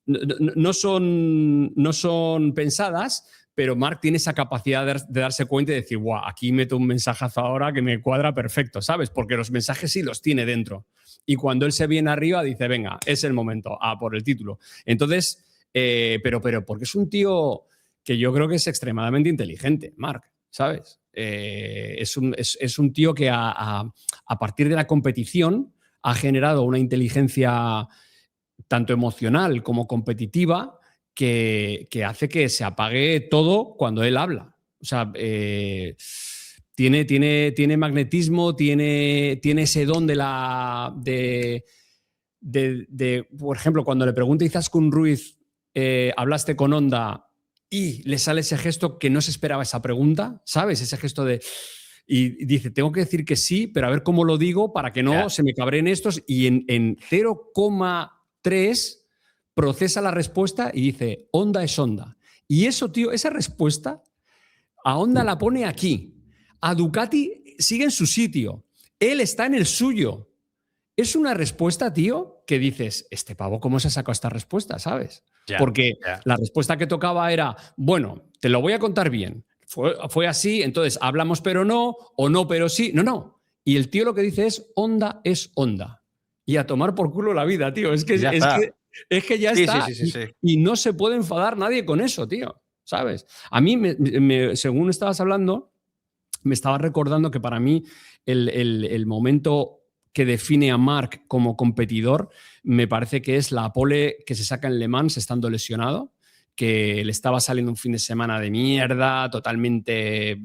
no son pensadas, pero Marc tiene esa capacidad de darse cuenta y decir, guau, aquí meto un mensajazo ahora que me cuadra perfecto, ¿sabes? Porque los mensajes sí los tiene dentro. Y cuando él se viene arriba, dice, venga, es el momento, por el título. Entonces, pero porque es un tío que yo creo que es extremadamente inteligente, Marc, ¿sabes? Es un tío que a partir de la competición ha generado una inteligencia tanto emocional como competitiva que hace que se apague todo cuando él habla. O sea, tiene magnetismo, tiene ese don por ejemplo, cuando le pregunta Izaskun Ruiz, hablaste con Honda y le sale ese gesto que no se esperaba esa pregunta, ¿sabes? Ese gesto de... Y dice, tengo que decir que sí, pero a ver cómo lo digo para que no se me cabreen estos. Y en 0,3 procesa la respuesta y dice, Honda es Honda. Y eso, tío, esa respuesta a Honda la pone aquí. A Ducati sigue en su sitio. Él está en el suyo. Es una respuesta, tío, que dices, este pavo, ¿cómo se ha sacado esta respuesta? ¿Sabes? Porque la respuesta que tocaba era, bueno, te lo voy a contar bien. Fue así, entonces hablamos pero no, o no pero sí. No. Y el tío lo que dice es, Honda es Honda. Y a tomar por culo la vida, tío. Es que ya está. Sí. Y no se puede enfadar nadie con eso, tío. ¿Sabes? A mí, según estabas hablando, me estaba recordando que para mí el momento que define a Marc como competidor me parece que es la pole que se saca en Le Mans estando lesionado, que le estaba saliendo un fin de semana de mierda, totalmente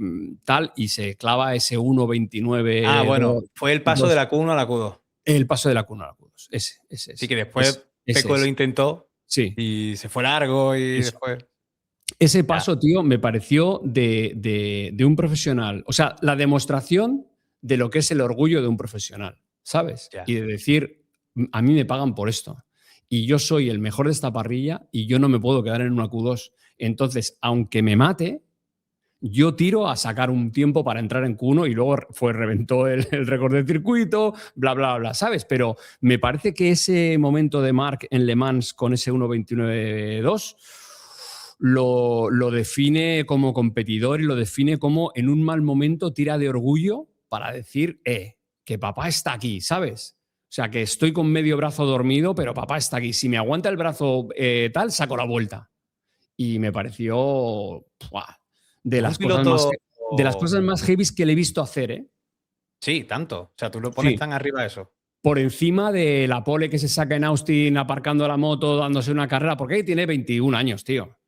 tal, y se clava ese 1.29. Bueno, fue el paso de la Q1 a la Q2. El paso de la Q1 a la Q2. Ese. Sí, que después Pecco lo intentó y se fue largo y después... Ese paso, tío, me pareció de un profesional. O sea, la demostración de lo que es el orgullo de un profesional, ¿sabes? Y de decir, a mí me pagan por esto. Y yo soy el mejor de esta parrilla y yo no me puedo quedar en una Q2. Entonces, aunque me mate, yo tiro a sacar un tiempo para entrar en Q1 y luego reventó el récord del circuito, bla, bla, bla, ¿sabes? Pero me parece que ese momento de Marc en Le Mans con ese 1.29.2 lo define como competidor y lo define como en un mal momento tira de orgullo para decir, que papá está aquí, ¿sabes? O sea, que estoy con medio brazo dormido, pero papá está aquí. Si me aguanta el brazo tal, saco la vuelta. Y me pareció de las cosas más heavy que le he visto hacer, ¿eh? Sí, tanto. O sea, tú lo pones tan arriba de eso. Por encima de la pole que se saca en Austin aparcando la moto, dándose una carrera, porque ahí tiene 21 años, tío.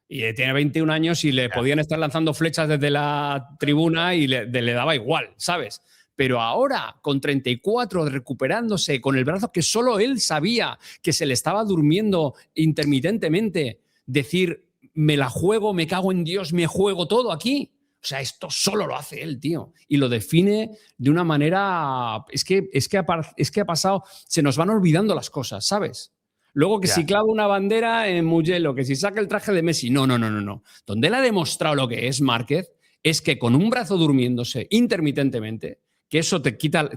Y tiene 21 años y le podían estar lanzando flechas desde la tribuna y le daba igual, ¿sabes? Pero ahora, con 34, recuperándose, con el brazo que solo él sabía que se le estaba durmiendo intermitentemente, decir, me la juego, me cago en Dios, me juego todo aquí. O sea, esto solo lo hace él, tío. Y lo define de una manera... Es que ha pasado... Se nos van olvidando las cosas, ¿sabes? Luego que si clava una bandera en Mugello, que si saca el traje de Messi. No. Donde él ha demostrado lo que es Márquez es que con un brazo durmiéndose intermitentemente, que eso te quita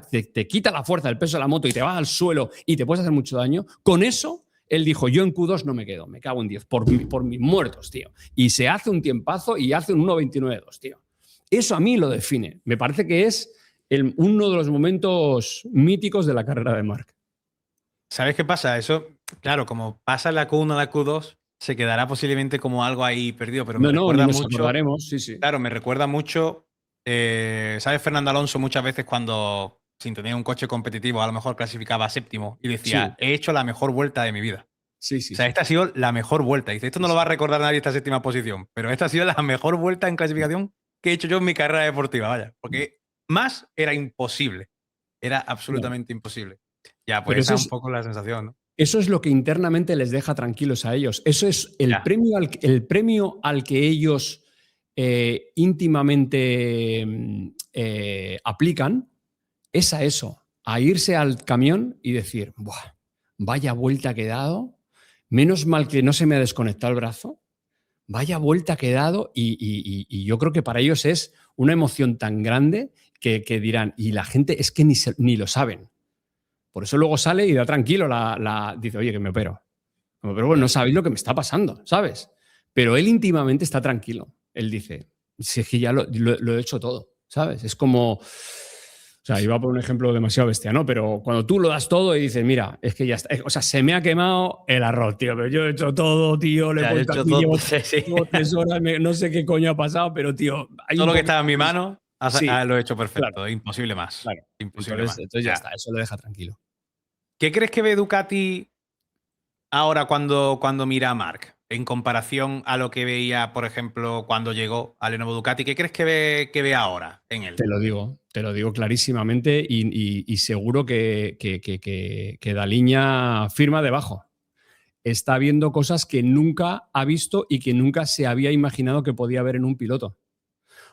la fuerza, el peso de la moto y te vas al suelo y te puedes hacer mucho daño, con eso él dijo, yo en Q2 no me quedo, me cago en 10, por mis muertos, tío. Y se hace un tiempazo y hace un 1.29.2, tío. Eso a mí lo define. Me parece que es uno de los momentos míticos de la carrera de Marc. ¿Sabes qué pasa? Eso claro, como pasa la Q1 a la Q2, se quedará posiblemente como algo ahí perdido, pero me No, no, ni recuerda nos mucho, acordaremos, sí, sí. claro, me recuerda mucho, ¿sabes? Fernando Alonso muchas veces cuando, sin tener un coche competitivo, a lo mejor clasificaba séptimo y decía, Sí, he hecho la mejor vuelta de mi vida. sí, O sí, sea, sí, esta ha sí. sido la mejor vuelta. Dice, esto Sí, no lo va a sí. recordar nadie esta séptima posición, pero esta ha sido la mejor vuelta en clasificación que he hecho yo en mi carrera deportiva, vaya. Porque más era imposible. Era Claro. absolutamente imposible. Ya, pues Pero esa es un poco la sensación, ¿no? eso es lo que internamente les deja tranquilos a ellos. Eso es Ya, el premio al que ellos íntimamente aplican, es a eso, a irse al camión y decir, "Buah, vaya vuelta que he dado, menos mal que no se me ha desconectado el brazo, vaya vuelta que he dado", y yo creo que para ellos es una emoción tan grande que dirán, y la gente es que ni lo saben. Por eso luego sale y da tranquilo, dice, oye, que me opero. Pero bueno, no ya. sabéis lo que me está pasando, ¿sabes? Pero él íntimamente está tranquilo. Él dice, si es que ya lo he hecho todo, ¿sabes? Es como, o sea, iba por un ejemplo demasiado bestia, ¿no? Pero cuando tú lo das todo y dices, mira, es que ya está, o sea, se me ha quemado el arroz, tío, pero yo he hecho todo, tío, le he Ya, yo he puesto hecho aquí, todo. llevo, Sí, sí. llevo 3 horas, no sé qué coño ha pasado, pero, tío, hay Todo un lo que poquito... estaba en mi mano Sí, lo he hecho claro, perfecto. Imposible más. claro. Imposible Entonces, más. entonces ya Ya. está, eso le deja tranquilo. ¿Qué crees que ve Ducati ahora cuando mira a Marc? En comparación a lo que veía, por ejemplo, cuando llegó al Lenovo Ducati, ¿qué crees que ve ahora en él? Te lo digo clarísimamente y seguro que Daliña firma debajo. Está viendo cosas que nunca ha visto y que nunca se había imaginado que podía haber en un piloto.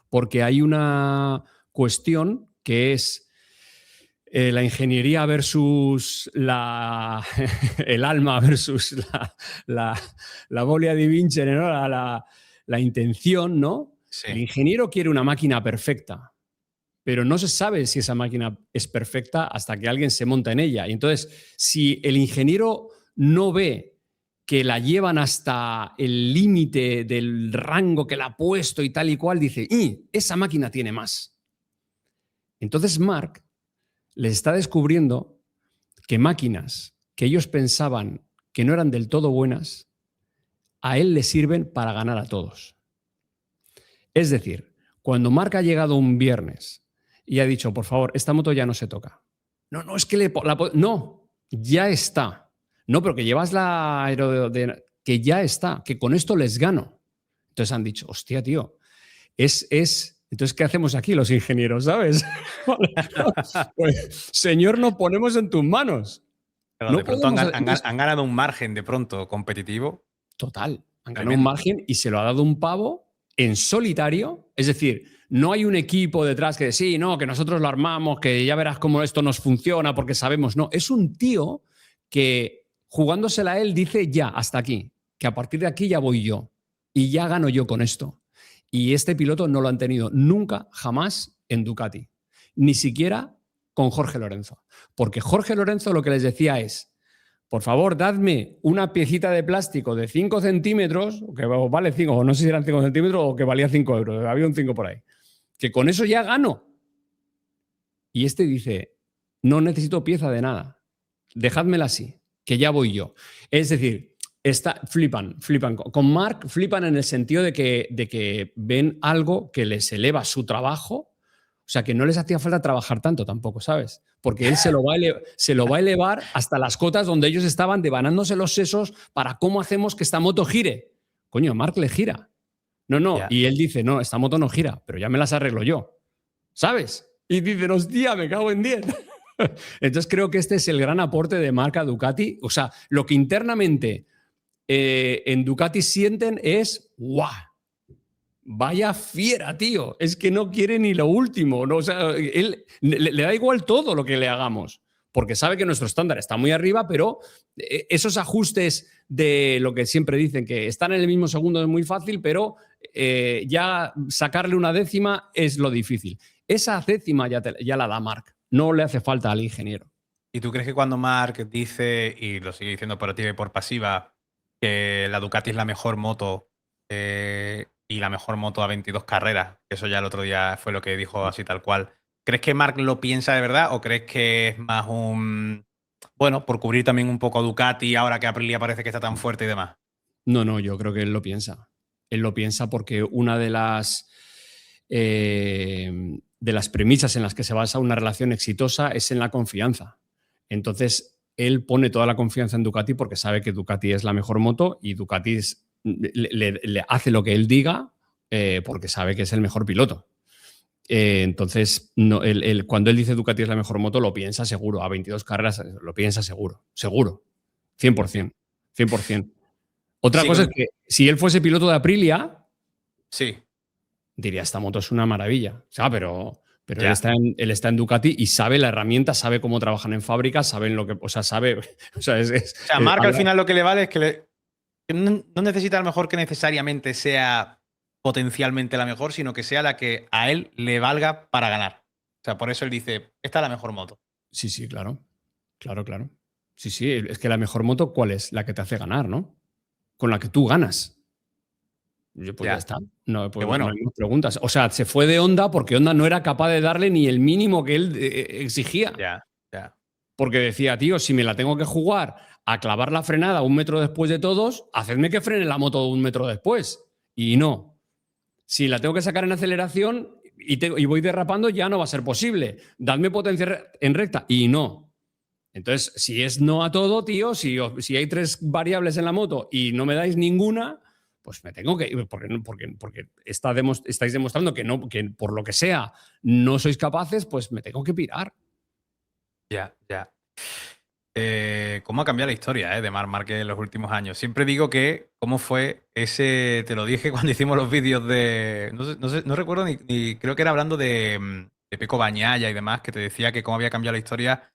Porque hay una cuestión que es la ingeniería versus el alma versus la volia di vincere, ¿no? La intención, ¿no? El Sí. ingeniero quiere una máquina perfecta, pero no se sabe si esa máquina es perfecta hasta que alguien se monta en ella. Y entonces, si el ingeniero no ve que la llevan hasta el límite del rango que la ha puesto y tal y cual, dice, esa máquina tiene más. Entonces, Mark les está descubriendo que máquinas que ellos pensaban que no eran del todo buenas, a él le sirven para ganar a todos. Es decir, cuando Mark ha llegado un viernes y ha dicho, por favor, esta moto ya no se toca. No, no, es que no, ya está. No, pero que llevas la aerodinámica, que ya está, que con esto les gano. Entonces han dicho, hostia, tío, entonces, ¿qué hacemos aquí los ingenieros, sabes? Pues, señor, nos ponemos en tus manos. Pero No de pronto podemos. Entonces, han ganado un margen de pronto competitivo total, han ganado un tremendo. margen y se lo ha dado un pavo en solitario. Es decir, no hay un equipo detrás que sí, no, que nosotros lo armamos, que ya verás cómo esto nos funciona porque sabemos. No, es un tío que jugándosela a él dice ya, hasta aquí, que a partir de aquí ya voy yo y ya gano yo con esto. Y este piloto no lo han tenido nunca, jamás en Ducati, ni siquiera con Jorge Lorenzo. Porque Jorge Lorenzo lo que les decía es, por favor, dadme una piecita de plástico de 5 centímetros, que vale 5, o no sé si eran 5 centímetros o que valía 5 euros, había un 5 por ahí, que con eso ya gano. Y este dice, no necesito pieza de nada, dejádmela así, que ya voy yo. Es decir, flipan. Con Mark flipan en el sentido de que ven algo que les eleva su trabajo. O sea, que no les hacía falta trabajar tanto tampoco, ¿sabes? Porque él se lo va a elevar hasta las cotas donde ellos estaban devanándose los sesos para cómo hacemos que esta moto gire. Coño, Mark le gira. No, no. Ya. Y él dice, no, esta moto no gira, pero ya me las arreglo yo. ¿Sabes? Y dicen, hostia, me cago en 10. Entonces creo que este es el gran aporte de marca Ducati. O sea, lo que internamente en Ducati sienten es, ¡guau! Vaya fiera, tío. Es que no quiere ni lo último. ¿No? O sea, él le da igual todo lo que le hagamos, porque sabe que nuestro estándar está muy arriba, pero esos ajustes de lo que siempre dicen, que están en el mismo segundo es muy fácil, pero ya sacarle una décima es lo difícil. Esa décima ya la da Marc. No le hace falta al ingeniero. ¿Y tú crees que cuando Marc dice, y lo sigue diciendo por activa y por pasiva, que la Ducati es la mejor moto y la mejor moto a 22 carreras, que eso ya el otro día fue lo que dijo así tal cual, ¿crees que Marc lo piensa de verdad o crees que es más bueno, por cubrir también un poco a Ducati ahora que Aprilia parece que está tan fuerte y demás. No, yo creo que él lo piensa. Él lo piensa porque una de las premisas en las que se basa una relación exitosa es en la confianza. Entonces, él pone toda la confianza en Ducati porque sabe que Ducati es la mejor moto y Ducati le hace lo que él diga porque sabe que es el mejor piloto. Entonces, no, cuando él dice Ducati es la mejor moto, lo piensa seguro. A 22 carreras lo piensa seguro. Seguro. 100%. 100%. Otra cosa es que si él fuese piloto de Aprilia, sí, diría, esta moto es una maravilla. O sea, pero él está en Ducati y sabe la herramienta, sabe cómo trabajan en fábrica, saben lo que... O sea, sabe... O sea, Marc al final lo que le vale es que no necesita a lo mejor que necesariamente sea potencialmente la mejor, sino que sea la que a él le valga para ganar. O sea, por eso él dice, esta es la mejor moto. Sí, claro. Claro. Sí, es que la mejor moto, ¿cuál es? La que te hace ganar, ¿no? Con la que tú ganas. Pues ya está. No, pues bueno. No hay más preguntas. O sea, se fue de Honda porque Honda no era capaz de darle ni el mínimo que él exigía. Ya. Porque decía, tío, si me la tengo que jugar a clavar la frenada 1 metro después de todos, hacedme que frene la moto 1 metro después. Y no. Si la tengo que sacar en aceleración y voy derrapando, ya no va a ser posible. Dadme potencia en recta. Y no. Entonces, si es no a todo, tío, si hay 3 variables en la moto y no me dais ninguna, pues me tengo que ir, porque estáis demostrando que por lo que sea no sois capaces, pues me tengo que pirar. Ya. ¿Cómo ha cambiado la historia de Marc Márquez en los últimos años? Siempre digo que cómo fue ese, te lo dije cuando hicimos los vídeos de, no recuerdo ni creo que era hablando de Pecco Bagnaia y demás, que te decía que cómo había cambiado la historia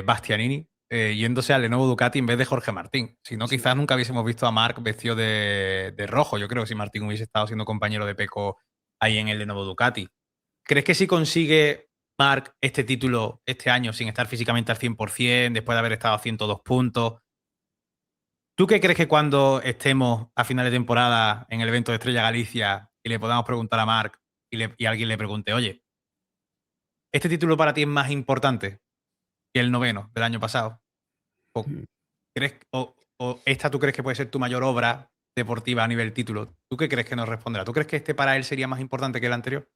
Bastianini yéndose al Lenovo Ducati en vez de Jorge Martín. Si no, quizás nunca hubiésemos visto a Marc vestido de rojo. Yo creo que si Martín hubiese estado siendo compañero de Pecco ahí en el Lenovo Ducati. ¿Crees que si consigue Marc este título este año sin estar físicamente al 100%, después de haber estado a 102 puntos? ¿Tú qué crees que cuando estemos a final de temporada en el evento de Estrella Galicia y le podamos preguntar a Marc y alguien le pregunte, oye, ¿este título para ti es más importante que el 9º del año pasado? ¿O esta tú crees que puede ser tu mayor obra deportiva a nivel título? ¿Tú qué crees que nos responderá? ¿Tú crees que este para él sería más importante que el anterior?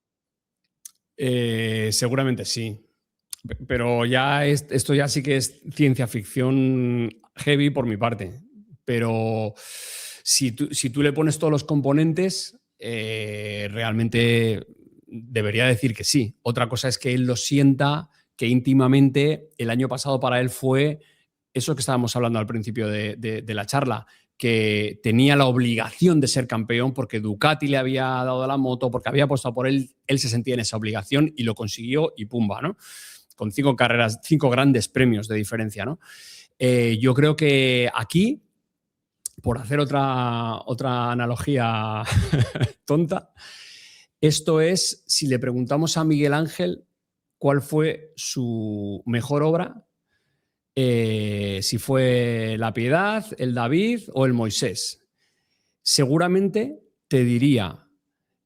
Seguramente sí. Pero esto ya sí que es ciencia ficción heavy por mi parte. Pero si tú le pones todos los componentes, realmente debería decir que sí. Otra cosa es que él lo sienta, que íntimamente el año pasado para él fue eso que estábamos hablando al principio de la charla, que tenía la obligación de ser campeón porque Ducati le había dado la moto, porque había apostado por él se sentía en esa obligación y lo consiguió y pumba, ¿no? Con 5 carreras, 5 grandes premios de diferencia, ¿no? Yo creo que aquí, por hacer otra analogía tonta, esto es, si le preguntamos a Miguel Ángel cuál fue su mejor obra, si fue La Piedad, el David o el Moisés. Seguramente te diría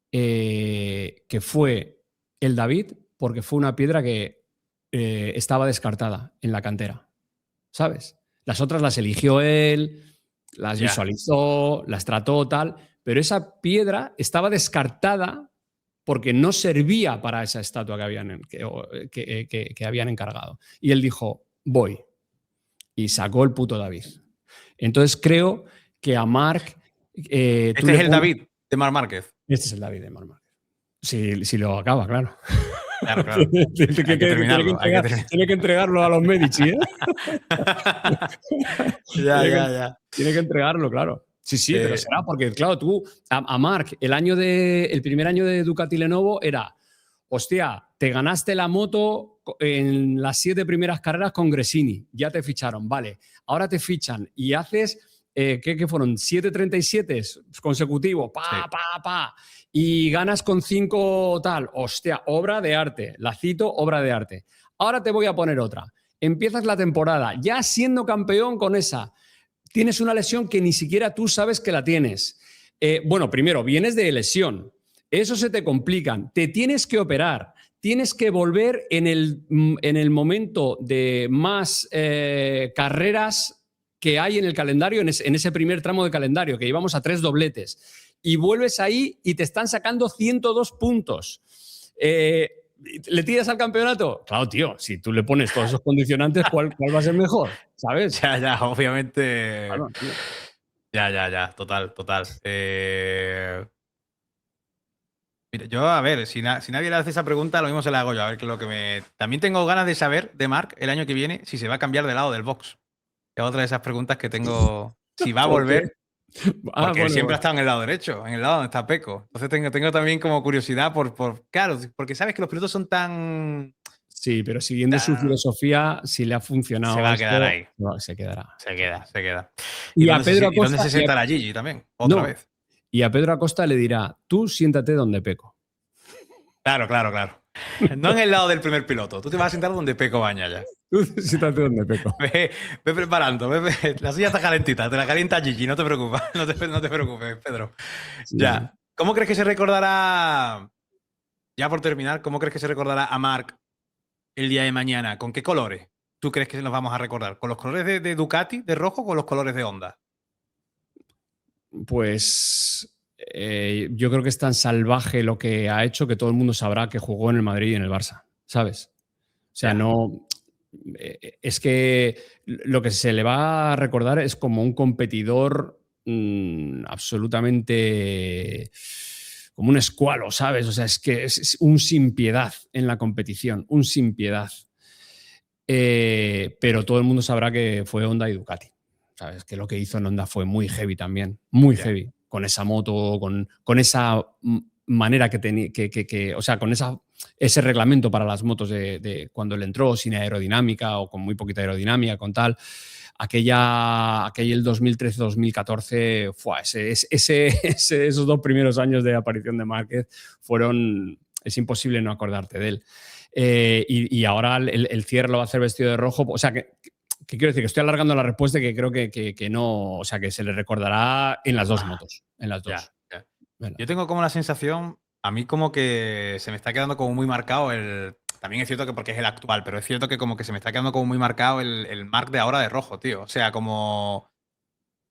que fue el David porque fue una piedra que estaba descartada en la cantera, ¿sabes? Las otras las eligió él, las visualizó, las trató, tal, pero esa piedra estaba descartada porque no servía para esa estatua que habían encargado. Y él dijo, voy. Y sacó el puto David. Entonces creo que a Marc... ¿Este es el David de Marc Márquez? Este es el David de Marc Márquez. Si lo acaba, claro. Claro. Tiene que entregarlo a los Medici, ¿eh? Ya. Tiene que entregarlo, claro. Sí, pero será porque, claro, tú, a Marc, el primer año de Ducati Lenovo era, hostia, te ganaste la moto en las 7 primeras carreras con Gresini, ya te ficharon, vale. Ahora te fichan y haces, ¿qué fueron? 7.37 consecutivos, y ganas con 5 tal, hostia, obra de arte, la cito, obra de arte. Ahora te voy a poner otra. Empiezas la temporada ya siendo campeón con esa. Tienes una lesión que ni siquiera tú sabes que la tienes. Bueno, primero, vienes de lesión. Eso se te complican. Te tienes que operar. tienes que volver en el momento de más carreras que hay en el calendario, en ese primer tramo de calendario, que íbamos a 3 dobletes. Y vuelves ahí y te están sacando 102 puntos. ¿Le tiras al campeonato? Claro, tío, si tú le pones todos esos condicionantes, ¿cuál va a ser mejor? ¿Sabes? Ya, obviamente. Claro, tío. Ya, total. Mira, yo, a ver, si nadie le hace esa pregunta, lo mismo se la hago yo. A ver, qué es lo que me. También tengo ganas de saber de Marc el año que viene si se va a cambiar de lado del box. Es otra de esas preguntas que tengo. Si va a ¿Por qué? volver, porque él siempre ha estado en el lado derecho, en el lado donde está Peco. Entonces tengo también como curiosidad claro, porque sabes que los pilotos son tan. Sí, pero siguiendo su filosofía, si le ha funcionado Se va a esto, quedar ahí. no, se quedará. Se queda. Y a Pedro ¿Y dónde Acosta, se sentará Gigi también? Otra no, vez. y a Pedro Acosta le dirá, tú siéntate donde Peco. Claro. No en el lado del primer piloto. Tú te vas a sentar donde Peco baña ya. Tú siéntate donde Peco. Ve preparando. La silla está calentita. Te la calienta Gigi. No te preocupes. No te preocupes, Pedro. Sí, Ya. sí. ¿Cómo crees que se recordará, ya por terminar, cómo crees que se recordará a Marc el día de mañana? ¿Con qué colores tú crees que nos vamos a recordar? ¿Con los colores de Ducati, de rojo, o con los colores de Honda? Pues yo creo que es tan salvaje lo que ha hecho que todo el mundo sabrá que jugó en el Madrid y en el Barça, ¿sabes? O sea, Ya. no. Es que lo que se le va a recordar es como un competidor absolutamente como un escualo, ¿sabes? O sea, es que es un sin piedad en la competición, un sin piedad. Pero todo el mundo sabrá que fue Honda y Ducati. ¿Sabes? Que lo que hizo en Honda fue muy heavy también, muy heavy. Con esa moto, con esa manera que tenía, o sea, con ese reglamento para las motos de cuando él entró, sin aerodinámica o con muy poquita aerodinámica, con tal. Aquel 2013-2014, esos 2 primeros años de aparición de Márquez es imposible no acordarte de él. Y ahora el cierre lo va a hacer vestido de rojo. O sea, que quiero decir que estoy alargando la respuesta y que creo que no, o sea, que se le recordará en las 2 motos, en las 2. Ya. Yo tengo como la sensación, a mí como que se me está quedando como muy marcado también es cierto que porque es el actual, pero es cierto que como que se me está quedando como muy marcado el Marc de ahora de rojo, tío. O sea, como.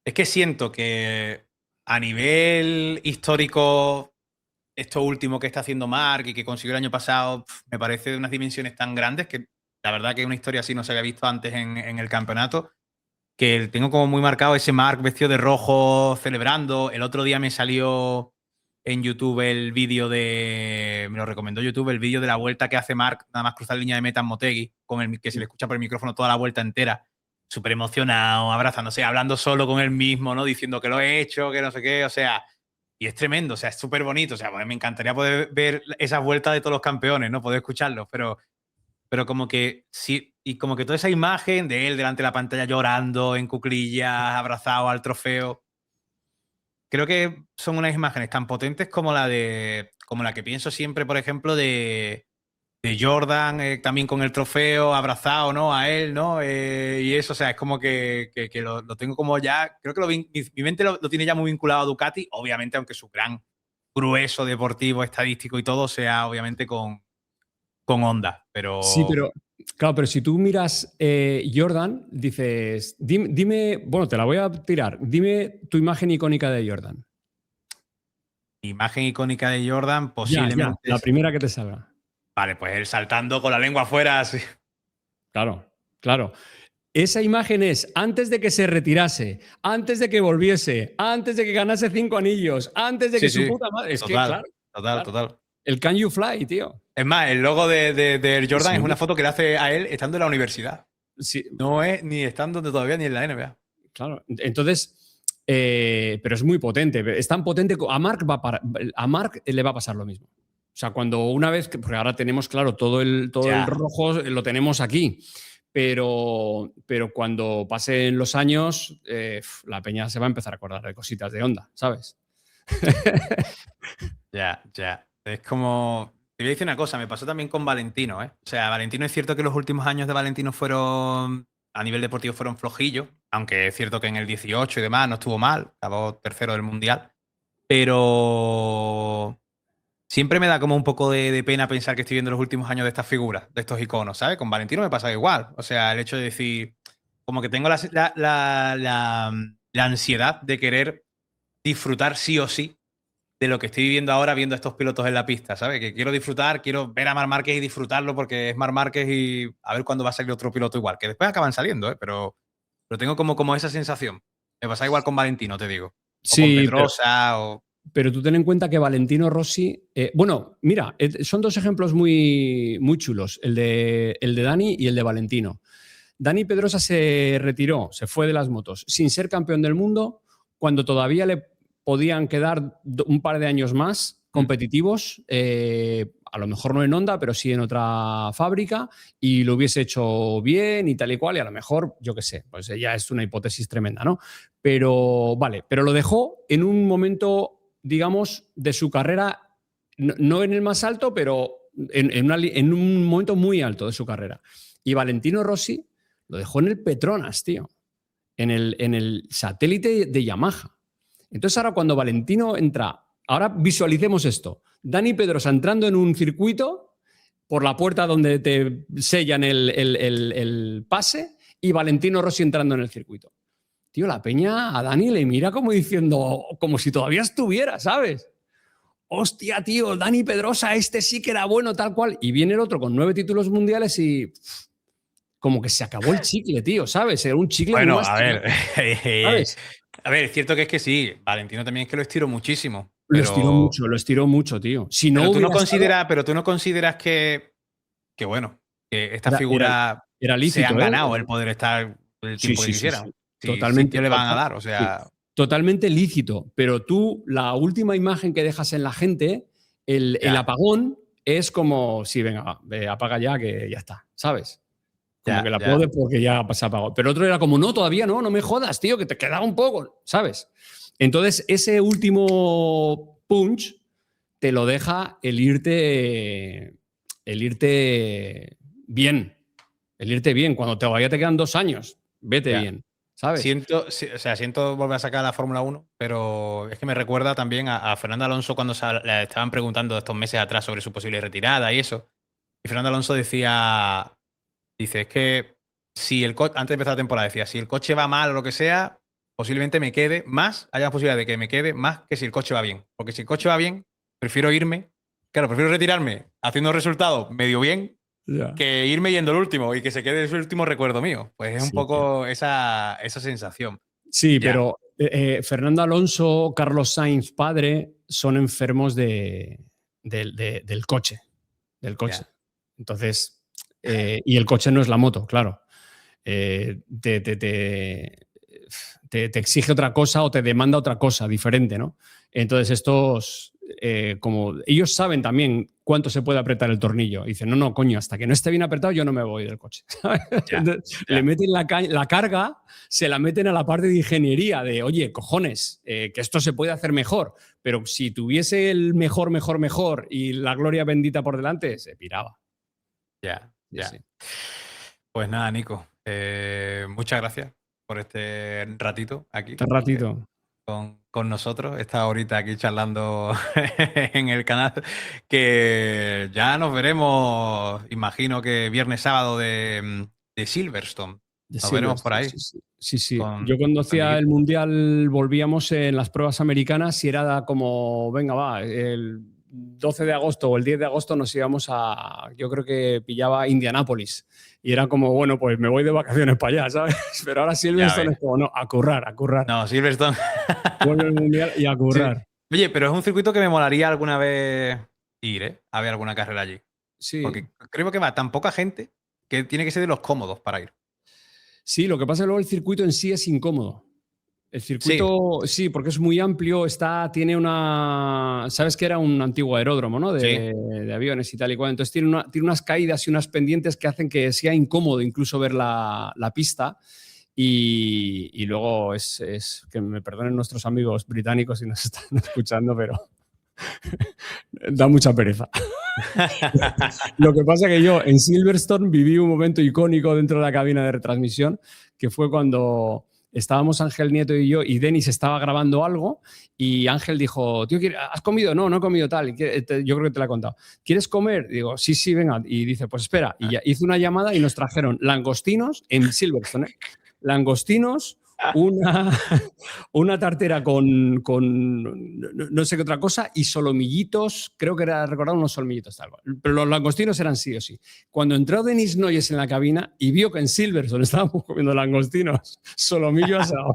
Es que siento que a nivel histórico, esto último que está haciendo Marc y que consiguió el año pasado, me parece de unas dimensiones tan grandes que la verdad que una historia así no se había visto antes en el campeonato, que tengo como muy marcado ese Marc vestido de rojo celebrando. El otro día me salió en YouTube el vídeo me lo recomendó YouTube, el vídeo de la vuelta que hace Marc nada más cruzar la línea de meta en Motegi, que se le escucha por el micrófono toda la vuelta entera, súper emocionado, abrazándose, hablando solo con él mismo, ¿no? Diciendo que lo he hecho, que no sé qué, o sea, y es tremendo, o sea, es súper bonito, o sea, pues me encantaría poder ver esas vueltas de todos los campeones, ¿no? Poder escucharlos, pero como que sí, y como que toda esa imagen de él delante de la pantalla llorando, en cuclillas, abrazado al trofeo, creo que son unas imágenes tan potentes como la que pienso siempre, por ejemplo, de Jordan, también con el trofeo, abrazado, ¿no? A él, ¿no? Y eso, o sea, es como que lo tengo como ya, creo que mi mente lo tiene ya muy vinculado a Ducati, obviamente, aunque su gran grueso deportivo, estadístico y todo sea, obviamente, con Honda, Sí, pero pero claro, pero si tú miras Jordan, dices, dime, bueno, te la voy a tirar, dime tu imagen icónica de Jordan. imagen icónica de Jordan Ya, posiblemente la primera que te salga. Vale, pues él saltando con la lengua afuera, así. Claro, claro. Esa imagen es antes de que se retirase, antes de que volviese, antes de que ganase 5 anillos, antes de que Sí, su sí, puta madre. Es que, total, claro, total, claro. total. El Can You Fly, tío. Es más, el logo de Jordan es Sí, una foto que le hace a él estando en la universidad. sí, No es ni estando todavía ni en la NBA. claro. Entonces, pero es muy potente. Es tan potente que a Marc le va a pasar lo mismo. O sea, cuando una vez, porque ahora tenemos, claro, todo el Ya. rojo lo tenemos aquí. Pero cuando pasen los años, la peña se va a empezar a acordar de cositas de Honda, ¿sabes? Ya. Es como. Te voy a decir una cosa, me pasó también con Valentino, ¿eh? O sea, Valentino es cierto que los últimos años de Valentino a nivel deportivo fueron flojillos, aunque es cierto que en el 18 y demás no estuvo mal, acabó tercero del Mundial. Pero siempre me da como un poco de pena pensar que estoy viendo los últimos años de estas figuras, de estos iconos, ¿sabes? Con Valentino me pasa igual. O sea, el hecho de decir, como que tengo la ansiedad de querer disfrutar sí o sí de lo que estoy viviendo ahora viendo a estos pilotos en la pista, ¿sabes? Que quiero disfrutar, quiero ver a Marc Márquez y disfrutarlo porque es Marc Márquez y a ver cuándo va a salir otro piloto igual, que después acaban saliendo, ¿eh? Pero tengo como esa sensación. Me pasa igual con Valentino, te digo. O con Sí, Pedrosa, o... pero tú ten en cuenta que Valentino Rossi. Bueno, mira, son dos ejemplos muy, muy chulos: el de Dani y el de Valentino. Dani Pedrosa se retiró, se fue de las motos sin ser campeón del mundo, cuando todavía le podían quedar un par de años más competitivos, a lo mejor no en Honda, pero sí en otra fábrica, y lo hubiese hecho bien y tal y cual, y a lo mejor, yo qué sé, pues ya es una hipótesis tremenda, ¿no? Pero vale, pero lo dejó en un momento, digamos, de su carrera, no en el más alto, pero en un momento muy alto de su carrera. Y Valentino Rossi lo dejó en el Petronas, tío, en el satélite de Yamaha. Entonces ahora cuando Valentino entra, ahora visualicemos esto: Dani Pedrosa entrando en un circuito por la puerta donde te sellan el pase, y Valentino Rossi entrando en el circuito. Tío, la peña a Dani le mira como diciendo, como si todavía estuviera, ¿sabes? Hostia, tío, Dani Pedrosa, este sí que era bueno, tal cual. Y viene el otro con 9 títulos mundiales y como que se acabó el chicle, tío, ¿sabes? Era un chicle Bueno, muy a ver. ¿sabes? A ver, es cierto que es que sí. Valentino también es que lo estiró muchísimo. Lo estiró mucho, tío. Si no Pero hubiera estado, tú no consideras que bueno, que estas era, era, figuras era se lícito, han ¿eh? ganado el poder estar el Sí, tiempo que sí, sí, quisieran. sí. Si sitio le van a dar, o Sí. sea. Totalmente lícito. Pero tú, la última imagen que dejas en la gente, el Ya, apagón, es como, sí, venga, va, apaga ya, que ya está, ¿sabes? Como que ya, la ya. aplaude porque ya se apagó. Pero otro era como, no, todavía no, no me jodas, tío, que te quedaba un poco, ¿sabes? Entonces, ese último punch te lo deja el irte bien. El irte bien. Cuando todavía te quedan 2 años, vete Ya. bien, ¿sabes? Siento volver a sacar la Fórmula 1, pero es que me recuerda también a Fernando Alonso cuando le estaban preguntando estos meses atrás sobre su posible retirada y eso. Y Fernando Alonso dice, es que si antes de empezar la temporada, decía, si el coche va mal o lo que sea, posiblemente me quede más, haya posibilidad de que me quede más que si el coche va bien. Porque si el coche va bien, prefiero retirarme haciendo resultados medio bien Ya. que irme yendo el último y que se quede ese último recuerdo mío. Pues es un Sí, tío. poco esa sensación. Sí, Ya, pero Fernando Alonso, Carlos Sainz, padre, son enfermos del coche. Del coche. ya, Entonces, y el coche no es la moto, claro. Te, te, te, te exige otra cosa o te demanda otra cosa diferente, ¿no? Entonces estos, como ellos saben también cuánto se puede apretar el tornillo, dicen, no, no, coño, hasta que no esté bien apretado yo no me voy del coche. ya, Entonces, le ya. meten la carga, se la meten a la parte de ingeniería, de, oye, cojones, que esto se puede hacer mejor, pero si tuviese el mejor, mejor, mejor y la gloria bendita por delante, se piraba. Ya, Sí, ya. sí. Pues nada, Nico. Muchas gracias por este ratito aquí Un ratito. con nosotros. Esta horita aquí charlando en el canal. Que ya nos veremos, imagino que viernes, sábado de Silverstone. De Nos veremos por Silverstone, ahí sí, sí. Sí, sí. con Yo cuando hacía el Miguel. Mundial volvíamos en las pruebas americanas y era como, venga, va, el 12 de agosto o el 10 de agosto nos íbamos yo creo que pillaba Indianápolis. Y era como, bueno, pues me voy de vacaciones para allá, ¿sabes? Pero ahora Ya Silverstone ves. es como, no, a currar, a currar. No, Silverstone. Vuelve el Mundial y a Sí. currar. Oye, pero es un circuito que me molaría alguna vez ir, ¿eh? A ver alguna carrera allí. Sí. Porque creo que va tan poca gente que tiene que ser de los cómodos para ir. Sí, lo que pasa es que luego el circuito en sí es incómodo. El Sí, circuito, sí, porque es muy amplio, tiene una. Sabes que era un antiguo aeródromo, ¿no? sí. De aviones y tal y cual. Entonces tiene unas caídas y unas pendientes que hacen que sea incómodo incluso ver la pista. Y luego que me perdonen nuestros amigos británicos si nos están escuchando, pero da mucha pereza. Lo que pasa es que yo en Silverstone viví un momento icónico dentro de la cabina de retransmisión, que fue cuando estábamos Ángel Nieto y yo, y Denis estaba grabando algo, y Ángel dijo, tío, ¿has comido? No, no he comido tal. Yo creo que te lo he contado. ¿Quieres comer? Digo, sí, sí, venga. Y dice, pues espera. Y ya hizo una llamada y nos trajeron langostinos en Silverstone, ¿eh? Langostinos, una tartera con no sé qué otra cosa y solomillitos, creo que era recordar unos solomillitos tal cual. Pero los langostinos eran sí o sí. Cuando entró Denis Noyes en la cabina y vio que en Silverstone estábamos comiendo langostinos, solomillo asado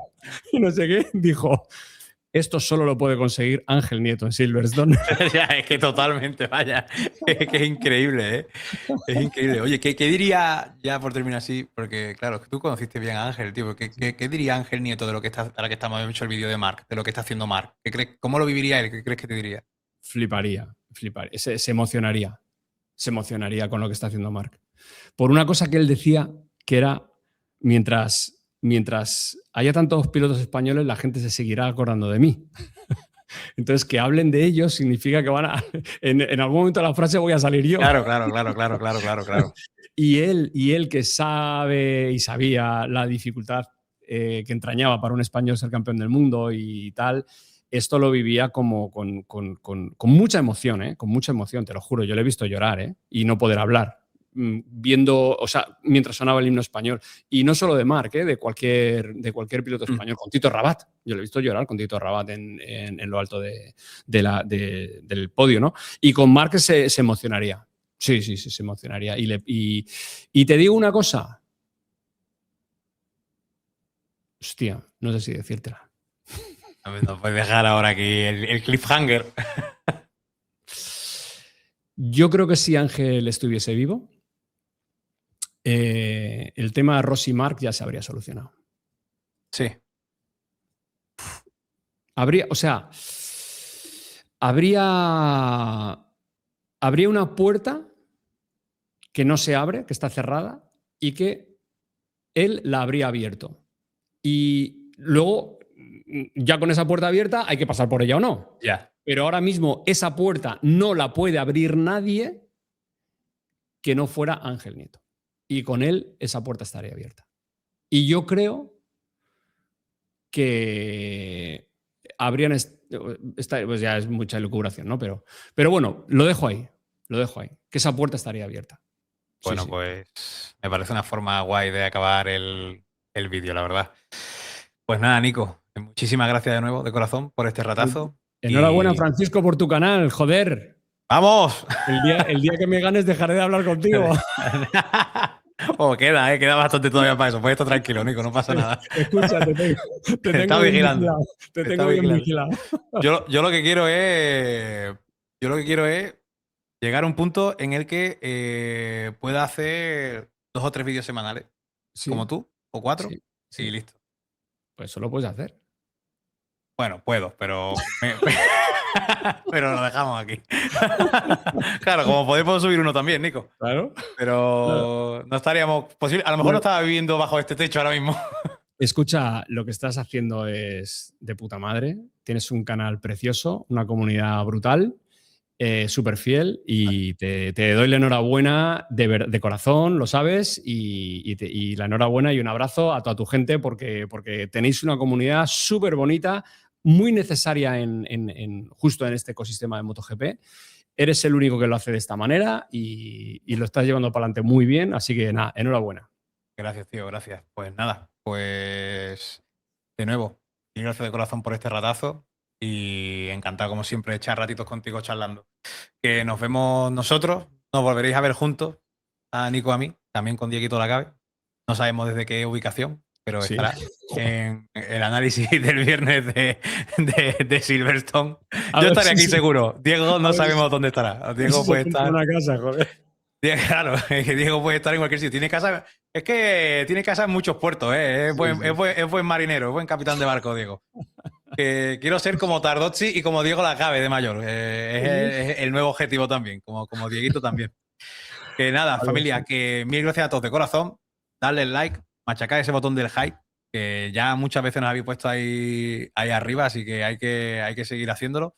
y no sé qué, dijo, esto solo lo puede conseguir Ángel Nieto en Silverstone. Ya, es que totalmente, vaya. Es que es increíble, ¿eh? Es increíble. Oye, ¿qué diría, ya por terminar así, porque claro, es que tú conociste bien a Ángel, tío, ¿qué diría Ángel Nieto de lo que está, ahora que estamos hecho el vídeo de Marc, de lo que está haciendo Marc? ¿Cómo lo viviría él? ¿Qué crees que te diría? Fliparía. Se emocionaría. Se emocionaría con lo que está haciendo Marc. Por una cosa que él decía, que era, mientras haya tantos pilotos españoles, la gente se seguirá acordando de mí. Entonces, que hablen de ellos significa que van a... En algún momento de la frase voy a salir yo. Claro. Y él que sabe y sabía la dificultad que entrañaba para un español ser campeón del mundo y tal, esto lo vivía como con mucha emoción, ¿eh? Con mucha emoción, te lo juro. Yo le he visto llorar, ¿eh? Y no poder hablar, viendo, o sea, mientras sonaba el himno español. Y no solo de Marc, ¿eh? De cualquier piloto español, con Tito Rabat. Yo le he visto llorar con Tito Rabat en lo alto del podio, ¿no? Y con Marc se emocionaría. Sí, se emocionaría. Y te digo una cosa. Hostia, no sé si decírtela. No puedes dejar ahora aquí el cliffhanger. Yo creo que si Ángel estuviese vivo, el tema de Rossi y Marc ya se habría solucionado. Sí. Habría una puerta que no se abre, que está cerrada, y que él la habría abierto. Y luego, ya con esa puerta abierta, hay que pasar por ella o no. Ya. Pero ahora mismo esa puerta no la puede abrir nadie que no fuera Ángel Nieto. Y con él esa puerta estaría abierta. Y yo creo que habrían... pues ya es mucha elucubración, ¿no? Pero bueno, lo dejo ahí. Que esa puerta estaría abierta. Bueno, sí. Pues me parece una forma guay de acabar el vídeo, la verdad. Pues nada, Nico, muchísimas gracias de nuevo, de corazón, por este ratazo. Enhorabuena, Francisco, por tu canal, joder. ¡Vamos! El día que me ganes dejaré de hablar contigo. Queda bastante todavía para eso. Pues esto tranquilo, Nico, no pasa nada. Escucha, te tengo bien vigilado. Te tengo bien vigilado. Yo lo que quiero es llegar a un punto en el que pueda hacer 2 o 3 vídeos semanales, Sí. como tú, o 4, sí. y listo. Pues eso lo puedes hacer. Bueno, puedo, pero pero lo dejamos aquí. Claro, como podemos subir uno también, Nico. Claro. Pero no estaríamos posible. A lo mejor no estaba viviendo bajo este techo ahora mismo. Escucha, lo que estás haciendo es de puta madre. Tienes un canal precioso, una comunidad brutal, súper fiel, y te doy la enhorabuena de corazón, lo sabes, y la enhorabuena y un abrazo a toda tu gente porque tenéis una comunidad súper bonita, muy necesaria justo en este ecosistema de MotoGP. Eres el único que lo hace de esta manera y lo estás llevando para adelante muy bien, así que nada, enhorabuena. Gracias, tío, gracias. Pues nada, pues de nuevo, y gracias de corazón por este ratazo y encantado como siempre de echar ratitos contigo charlando. Que nos vemos nosotros, nos volveréis a ver juntos, a Nico y a mí, también con Dieguito Lacabe. No sabemos desde qué ubicación, pero Sí. estará en el análisis del viernes de Silverstone. Yo estaré aquí seguro. Diego no sabemos dónde estará. Diego puede estar... en una casa, joder. Claro, es que Diego puede estar en cualquier sitio. Tiene casa, es que tiene casa en muchos puertos, ¿eh? Es buen marinero, es buen capitán de barco, Diego. Quiero ser como Tardozzi y como Diego Lacabe de mayor. Es el nuevo objetivo también, como Dieguito también. Que nada, familia, que mil gracias a todos de corazón. Darle el like, machacar ese botón del hype, que ya muchas veces nos habéis puesto ahí arriba, así que hay que seguir haciéndolo.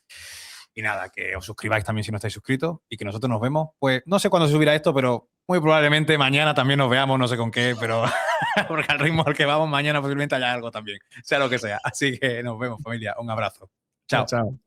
Y nada, que os suscribáis también si no estáis suscritos y que nosotros nos vemos. Pues no sé cuándo se subirá esto, pero muy probablemente mañana también nos veamos, no sé con qué, pero porque al ritmo al que vamos, mañana posiblemente haya algo también, sea lo que sea. Así que nos vemos, familia. Un abrazo. Chao. Chao.